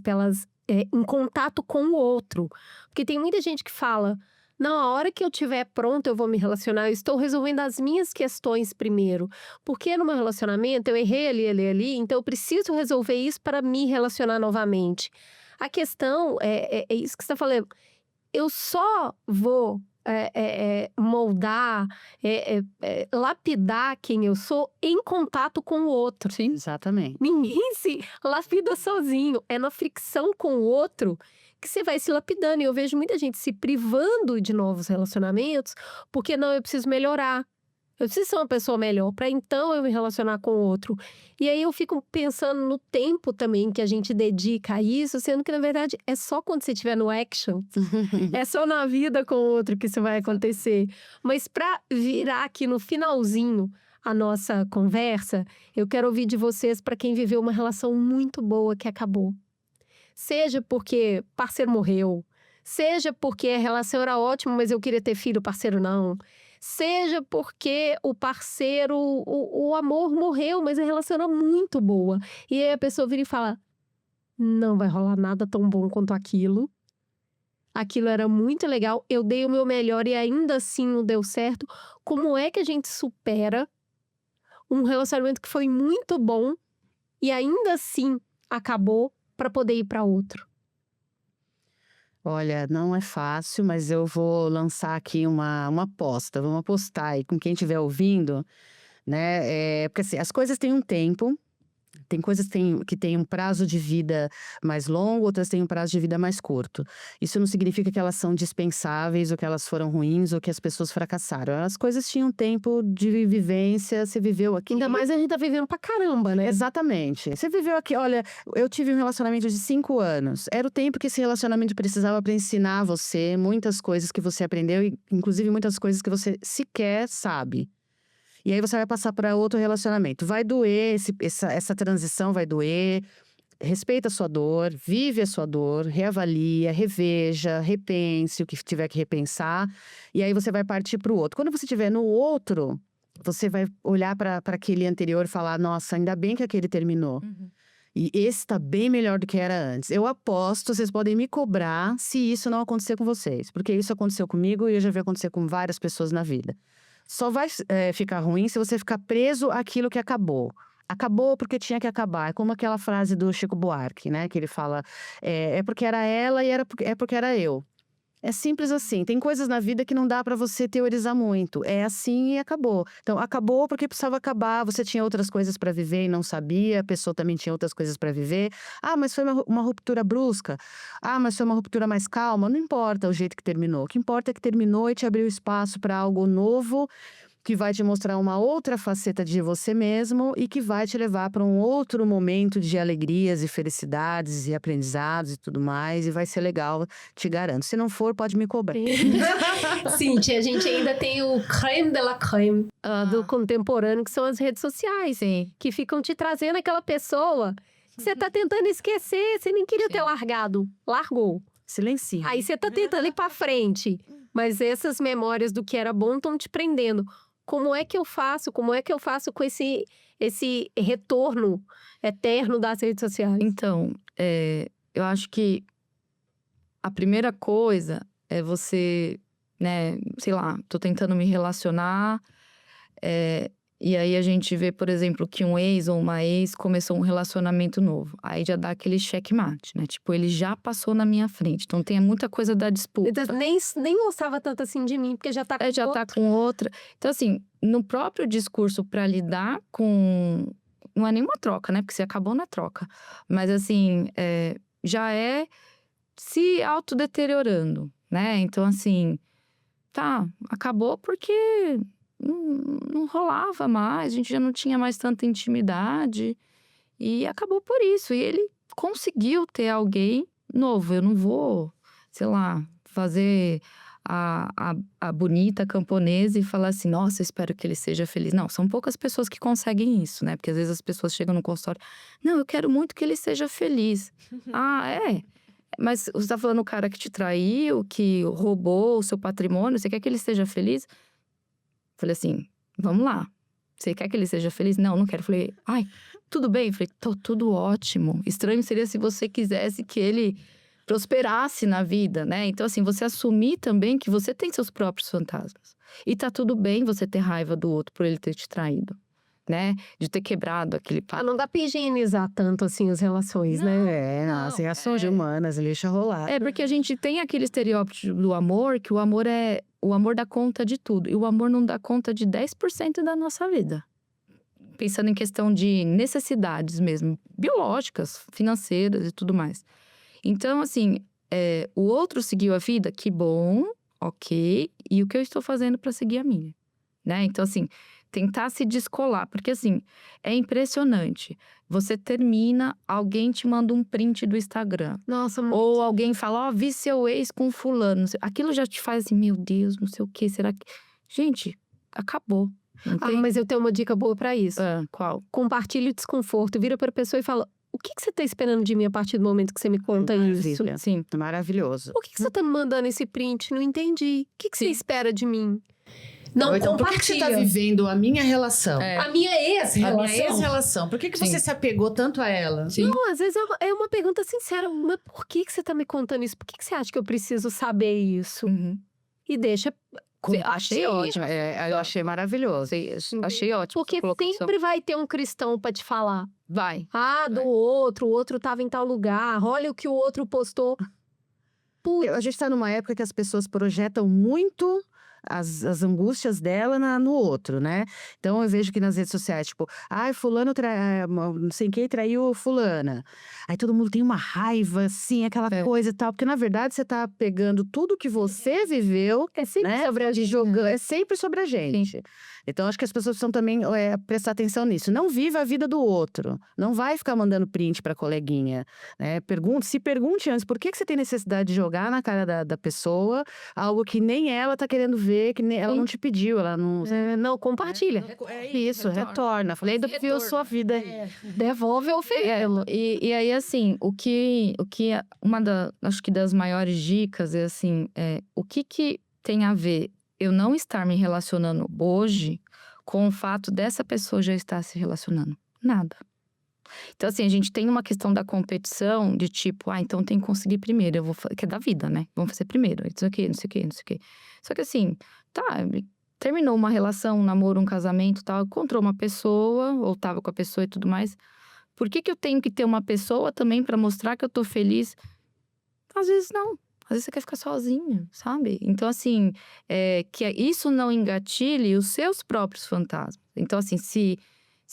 em contato com o outro. Porque tem muita gente que fala: não, a hora que eu estiver pronto, eu vou me relacionar. Eu estou resolvendo as minhas questões primeiro. Porque no meu relacionamento, eu errei ali, então eu preciso resolver isso para me relacionar novamente. A questão é isso que você está falando. Eu só vou moldar, lapidar quem eu sou em contato com o outro. Sim. Exatamente. Ninguém se lapida sozinho. É na fricção com o outro que você vai se lapidando. E eu vejo muita gente se privando de novos relacionamentos porque não, eu preciso melhorar. Eu preciso ser uma pessoa melhor para então eu me relacionar com o outro. E aí eu fico pensando no tempo também que a gente dedica a isso, sendo que na verdade é só quando você estiver no action. É só na vida com o outro que isso vai acontecer. Mas para virar aqui no finalzinho a nossa conversa, eu quero ouvir de vocês para quem viveu uma relação muito boa que acabou. Seja porque parceiro morreu, seja porque a relação era ótima, mas eu queria ter filho, o parceiro não. Seja porque o parceiro, o amor morreu, mas a relação era muito boa. E aí a pessoa vira e fala: não vai rolar nada tão bom quanto aquilo. Aquilo era muito legal, eu dei o meu melhor e ainda assim não deu certo. Como é que a gente supera um relacionamento que foi muito bom e ainda assim acabou para poder ir para outro? Olha, não é fácil, mas eu vou lançar aqui uma aposta. Vamos apostar aí com quem estiver ouvindo, né? Porque assim, as coisas têm um tempo. Tem coisas que têm um prazo de vida mais longo, outras têm um prazo de vida mais curto. Isso não significa que elas são dispensáveis, ou que elas foram ruins, ou que as pessoas fracassaram. As coisas tinham tempo de vivência, você viveu aqui. Ainda mais a gente tá vivendo pra caramba, né? Exatamente. Você viveu aqui, olha, eu tive um relacionamento de 5 anos. Era o tempo que esse relacionamento precisava para ensinar você muitas coisas que você aprendeu, e inclusive muitas coisas que você sequer sabe. E aí você vai passar para outro relacionamento. Vai doer, essa transição vai doer. Respeita a sua dor, vive a sua dor, reavalia, reveja, repense o que tiver que repensar. E aí você vai partir para o outro. Quando você estiver no outro, você vai olhar para aquele anterior e falar: nossa, ainda bem que aquele terminou. E esse está bem melhor do que era antes. Eu aposto, vocês podem me cobrar se isso não acontecer com vocês. Porque isso aconteceu comigo e eu já vi acontecer com várias pessoas na vida. Só vai ficar ruim se você ficar preso àquilo que acabou. Acabou porque tinha que acabar. É como aquela frase do Chico Buarque, né? Que ele fala: é porque era ela e é porque era eu. É simples assim. Tem coisas na vida que não dá pra você teorizar muito. É assim e acabou. Então, acabou porque precisava acabar. Você tinha outras coisas pra viver e não sabia. A pessoa também tinha outras coisas pra viver. Ah, mas foi uma ruptura brusca. Ah, mas foi uma ruptura mais calma. Não importa o jeito que terminou. O que importa é que terminou e te abriu espaço pra algo novo, que vai te mostrar uma outra faceta de você mesmo e que vai te levar para um outro momento de alegrias e felicidades e aprendizados e tudo mais. E vai ser legal, te garanto. Se não for, pode me cobrar. Cintia, a gente ainda tem o creme de la creme do contemporâneo, que são as redes sociais. Sim. Que ficam te trazendo aquela pessoa que você tá tentando esquecer, você nem queria ter largado. Largou. Silencia. Aí você tá tentando ir pra frente. Mas essas memórias do que era bom estão te prendendo. Como é que eu faço? Como é que eu faço com esse retorno eterno das redes sociais? Então, eu acho que a primeira coisa é você, né, sei lá, tô tentando me relacionar, e aí a gente vê, por exemplo, que um ex ou uma ex começou um relacionamento novo. Aí já dá aquele checkmate, né? Tipo, ele já passou na minha frente. Então tem muita coisa da disputa. Nem gostava tanto assim de mim, porque já tá com Já outro. tá com outra. Então, assim, no próprio discurso pra lidar com. Não é nenhuma troca, né? Porque você acabou na troca. Mas, assim, já é se autodeteriorando, né? Então, assim, tá, acabou porque não rolava mais, a gente já não tinha mais tanta intimidade. E acabou por isso. E ele conseguiu ter alguém novo. Eu não vou, sei lá, fazer a bonita camponesa e falar assim: nossa, eu espero que ele seja feliz. Não, são poucas pessoas que conseguem isso, né? Porque às vezes as pessoas chegam no consultório: não, eu quero muito que ele seja feliz. Ah, é? Mas você tá falando o cara que te traiu, que roubou o seu patrimônio, você quer que ele seja feliz? Falei assim: vamos lá. Você quer que ele seja feliz? Não, não quero. Falei, ai, tudo bem? Falei, tô tudo ótimo. Estranho seria se você quisesse que ele prosperasse na vida, né? Então, assim, você assumir também que você tem seus próprios fantasmas. E tá tudo bem você ter raiva do outro por ele ter te traído, né? De ter quebrado aquele pacto. Não dá pra higienizar tanto assim as relações, né? As reações humanas, deixa rolar. É porque a gente tem aquele estereótipo do amor, que o amor dá conta de tudo. E o amor não dá conta de 10% da nossa vida. Pensando em questão de necessidades mesmo, biológicas, financeiras e tudo mais. Então, assim, o outro seguiu a vida, que bom, ok. E o que eu estou fazendo para seguir a minha, né? Então, assim, tentar se descolar. Porque, assim, é impressionante. Você termina, alguém te manda um print do Instagram. Nossa, Ou alguém fala, ó, vi seu ex com fulano. Aquilo já te faz assim, meu Deus, não sei o quê. Será que... Gente, acabou. mas eu tenho uma dica boa pra isso. Qual? Compartilhe o desconforto. Vira pra pessoa e fala, o que você tá esperando de mim a partir do momento que você me conta isso? Sim. Maravilhoso. Por que você tá me mandando esse print? Não entendi. O que você espera de mim? Não, então, por que você tá vivendo a minha relação? A minha ex-relação. A minha ex-relação. Por que você se apegou tanto a ela? Sim. Não, às vezes é uma pergunta sincera. Mas por que você tá me contando isso? Por que você acha que eu preciso saber isso? Uhum. E deixa... Achei ótimo. Eu achei maravilhoso. Achei ótimo. Porque sempre vai ter um cristão pra te falar. Vai. Do outro, o outro tava em tal lugar. Olha o que o outro postou. A gente tá numa época que as pessoas projetam muito as angústias dela no outro, né? Então eu vejo que nas redes sociais, tipo, fulano não sei quem traiu fulana. Aí todo mundo tem uma raiva, assim, aquela coisa e tal. Porque na verdade você tá pegando tudo que você viveu, sempre sobre a gente. Jogando, é sempre sobre a gente. Sim. Então acho que as pessoas precisam também prestar atenção nisso. Não viva a vida do outro. Não vai ficar mandando print pra coleguinha, né? Se pergunte antes, por que você tem necessidade de jogar na cara da pessoa algo que nem ela tá querendo ver, que ela não te pediu, ela não... Não, compartilha. Isso, retorna. Falei, ainda viu sua vida. Devolve ou oferece. E aí, assim, acho que das maiores dicas é assim, o que tem a ver eu não estar me relacionando hoje com o fato dessa pessoa já estar se relacionando? Nada. Então, assim, a gente tem uma questão da competição de tipo, então tem que conseguir primeiro, que é da vida, né? Vamos fazer primeiro, isso aqui, não sei o quê, não sei o quê. Só que assim, terminou uma relação, um namoro, um casamento, tal, encontrou uma pessoa, ou tava com a pessoa e tudo mais. Por que eu tenho que ter uma pessoa também pra mostrar que eu tô feliz? Às vezes não. Às vezes você quer ficar sozinha, sabe? Então, assim, que isso não engatilhe os seus próprios fantasmas. Então, assim, se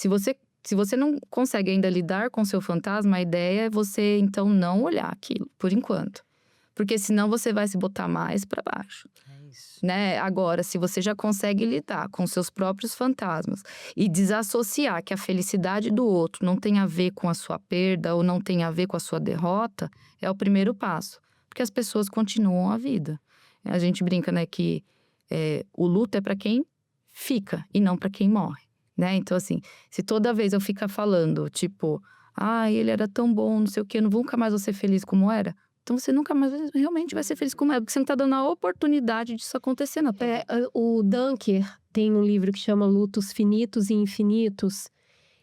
você não consegue ainda lidar com o seu fantasma, a ideia é você, então, não olhar aquilo, por enquanto. Porque senão você vai se botar mais pra baixo. Isso. Né? Agora, se você já consegue lidar com seus próprios fantasmas e desassociar que a felicidade do outro não tem a ver com a sua perda ou não tem a ver com a sua derrota, é o primeiro passo. Porque as pessoas continuam a vida. A gente brinca, né, que o luto é para quem fica e não para quem morre, né? Então, assim, se toda vez eu ficar falando, tipo, ele era tão bom, não sei o quê, eu nunca mais vou ser feliz como era, então você nunca mais realmente vai ser feliz como era, porque você não tá dando a oportunidade disso acontecer na tua vida. O Dunker tem um livro que chama Lutos Finitos e Infinitos,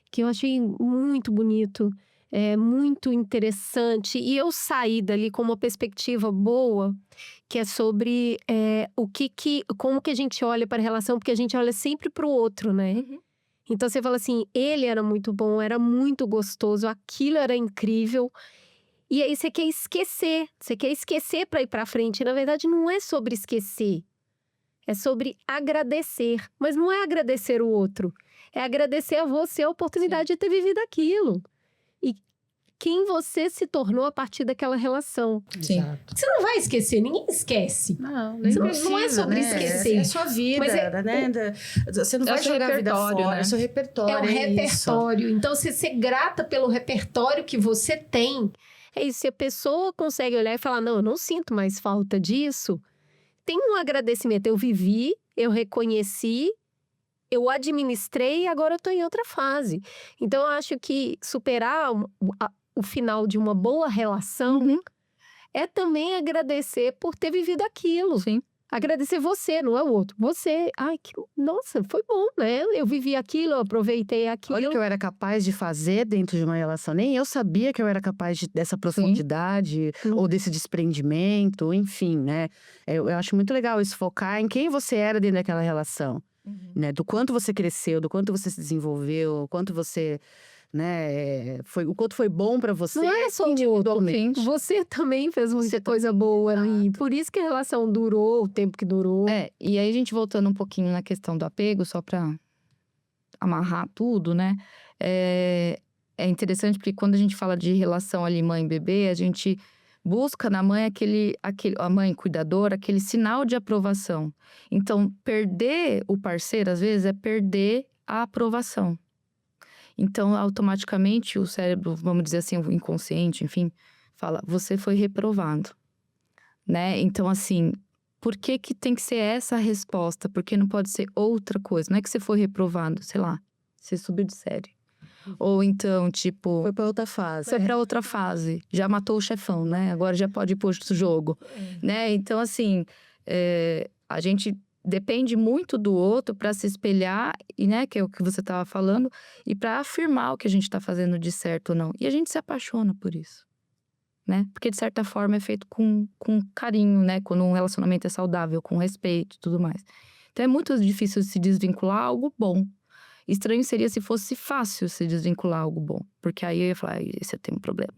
que eu achei muito bonito. É muito interessante. E eu saí dali com uma perspectiva boa, que é sobre como que a gente olha para a relação, porque a gente olha sempre para o outro, né? Uhum. Então você fala assim, ele era muito bom, era muito gostoso, aquilo era incrível. E aí você quer esquecer para ir para frente. E, na verdade, não é sobre esquecer, é sobre agradecer. Mas não é agradecer o outro, é agradecer a você a oportunidade de ter vivido aquilo. Quem você se tornou a partir daquela relação. Sim. Você não vai esquecer, ninguém esquece. Não é sobre esquecer. É sua vida, né? Você não vai jogar a vida fora, né? É seu repertório. É o repertório. Isso. Então, você ser grata pelo repertório que você tem. É isso, se a pessoa consegue olhar e falar, não, eu não sinto mais falta disso, tem um agradecimento. Eu vivi, eu reconheci, eu administrei e agora eu tô em outra fase. Então, eu acho que superar o final de uma boa relação é também agradecer por ter vivido aquilo. Sim. Agradecer você, não é o outro. Você, ai, nossa, foi bom, né? Eu vivi aquilo, eu aproveitei aquilo. Olha o que eu era capaz de fazer dentro de uma relação. Nem eu sabia que eu era capaz dessa profundidade ou desse desprendimento, enfim, né? Eu acho muito legal isso, focar em quem você era dentro daquela relação. Né? Do quanto você cresceu, do quanto você se desenvolveu, o quanto você… né? O quanto foi bom pra você. Não é só o outro. Você também fez muita coisa boa. E por isso que a relação durou o tempo que durou. E aí a gente voltando um pouquinho na questão do apego, só pra amarrar tudo, né? É interessante porque quando a gente fala de relação ali mãe-bebê, a gente busca na mãe a mãe cuidadora, aquele sinal de aprovação. Então, perder o parceiro, às vezes, é perder a aprovação. Então, automaticamente, o cérebro, vamos dizer assim, o inconsciente, enfim, fala, você foi reprovado, né? Então, assim, por que tem que ser essa a resposta? Porque não pode ser outra coisa. Não é que você foi reprovado, sei lá, você subiu de série. Ou então, tipo… Foi pra outra fase. Foi pra outra fase. Já matou o chefão, né? Agora já pode ir pro outro jogo, né? Então, assim, a gente… depende muito do outro para se espelhar, e, né, que é o que você estava falando, e para afirmar o que a gente está fazendo de certo ou não. E a gente se apaixona por isso, né? Porque, de certa forma, é feito com carinho, né? Quando um relacionamento é saudável, com respeito e tudo mais. Então, é muito difícil se desvincular algo bom. Estranho seria se fosse fácil se desvincular algo bom. Porque aí eu ia falar, esse eu tenho um problema.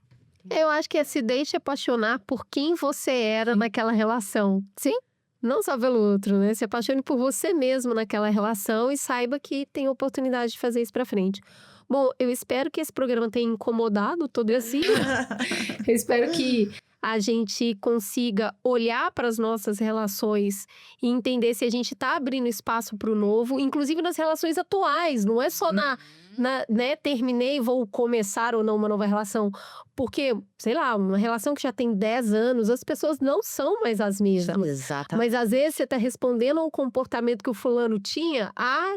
Eu acho que se deixe apaixonar por quem você era naquela relação. Sim. Não só pelo outro, né? Se apaixone por você mesmo naquela relação e saiba que tem oportunidade de fazer isso pra frente. Bom, eu espero que esse programa tenha incomodado todo assim. Eu espero que a gente consiga olhar para as nossas relações e entender se a gente tá abrindo espaço pro novo, inclusive nas relações atuais. Não é só né, terminei, vou começar ou não uma nova relação. Porque, sei lá, uma relação que já tem 10 anos, as pessoas não são mais as mesmas. Exato. Mas às vezes você tá respondendo a um comportamento que o fulano tinha há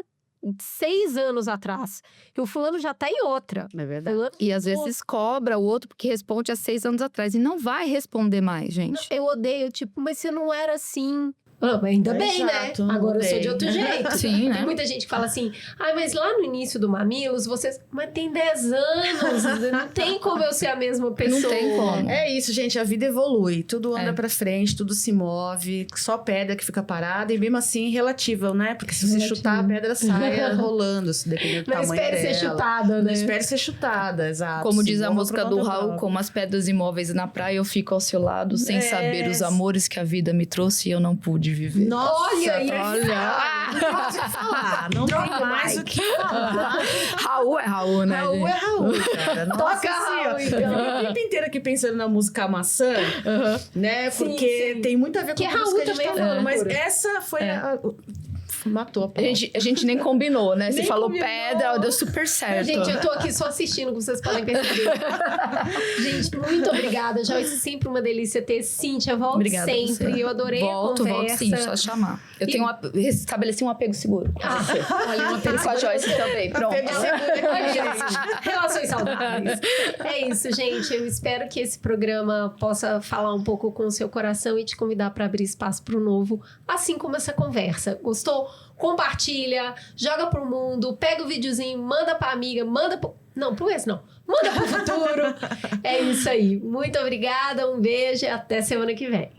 6 anos atrás. E o fulano já tá em outra. É verdade. E às vezes cobra o outro porque responde há 6 anos atrás. E não vai responder mais, gente. Eu odeio, tipo, mas você não era assim. Ainda bem, Exato, né? Agora eu sou de outro jeito. Sim, né? Tem muita gente que fala assim, mas lá no início do Mamilos, vocês… Mas tem 10 anos, não tem como eu ser a mesma pessoa. Não tem como. É isso, gente, a vida evolui, tudo anda pra frente, tudo se move, só pedra que fica parada e mesmo assim relativa, né? Porque se você chutar, a pedra sai rolando, se dependendo do Não tamanho espere dela. ser chutada, né? Não espere ser chutada, exato. Como Se diz a envolva música pra do uma Raul, prova. como as pedras imóveis na praia, eu fico ao seu lado, sem saber os amores que a vida me trouxe e eu não pude viver. Nossa, Olha aí, não pode falar, não tem mais o que falar. Raul é Raul, né? Raul é Raul, cara. Nossa Toca Raul, Senhora. então. Eu fiquei o tempo inteiro aqui pensando na música Maçã, né? Sim, Porque sim. tem muito a ver com Que isso Raul que a gente tá também é falando. Mas loucura. essa foi matou a prova. A gente nem combinou, né? Você Nem falou combinou. pedra, deu super certo. Gente, eu tô aqui só assistindo, como vocês podem perceber. Gente, muito obrigada, Joyce. Sempre uma delícia ter Cíntia. Volte Obrigada a você. sempre. Eu adorei Volto a conversa. sim, só chamar. Eu tenho estabeleci um apego seguro. Olha, uma Com a Joyce também, pronto. Apego seguro aqui, Olha, gente. relações saudáveis. É isso, gente. Eu espero que esse programa possa falar um pouco com o seu coração e te convidar para abrir espaço para o novo, assim como essa conversa. Gostou? Compartilha, joga pro mundo, pega o videozinho, manda pra amiga, manda pro… Não, pro esse não. Manda pro futuro. É isso aí. Muito obrigada, um beijo e até semana que vem.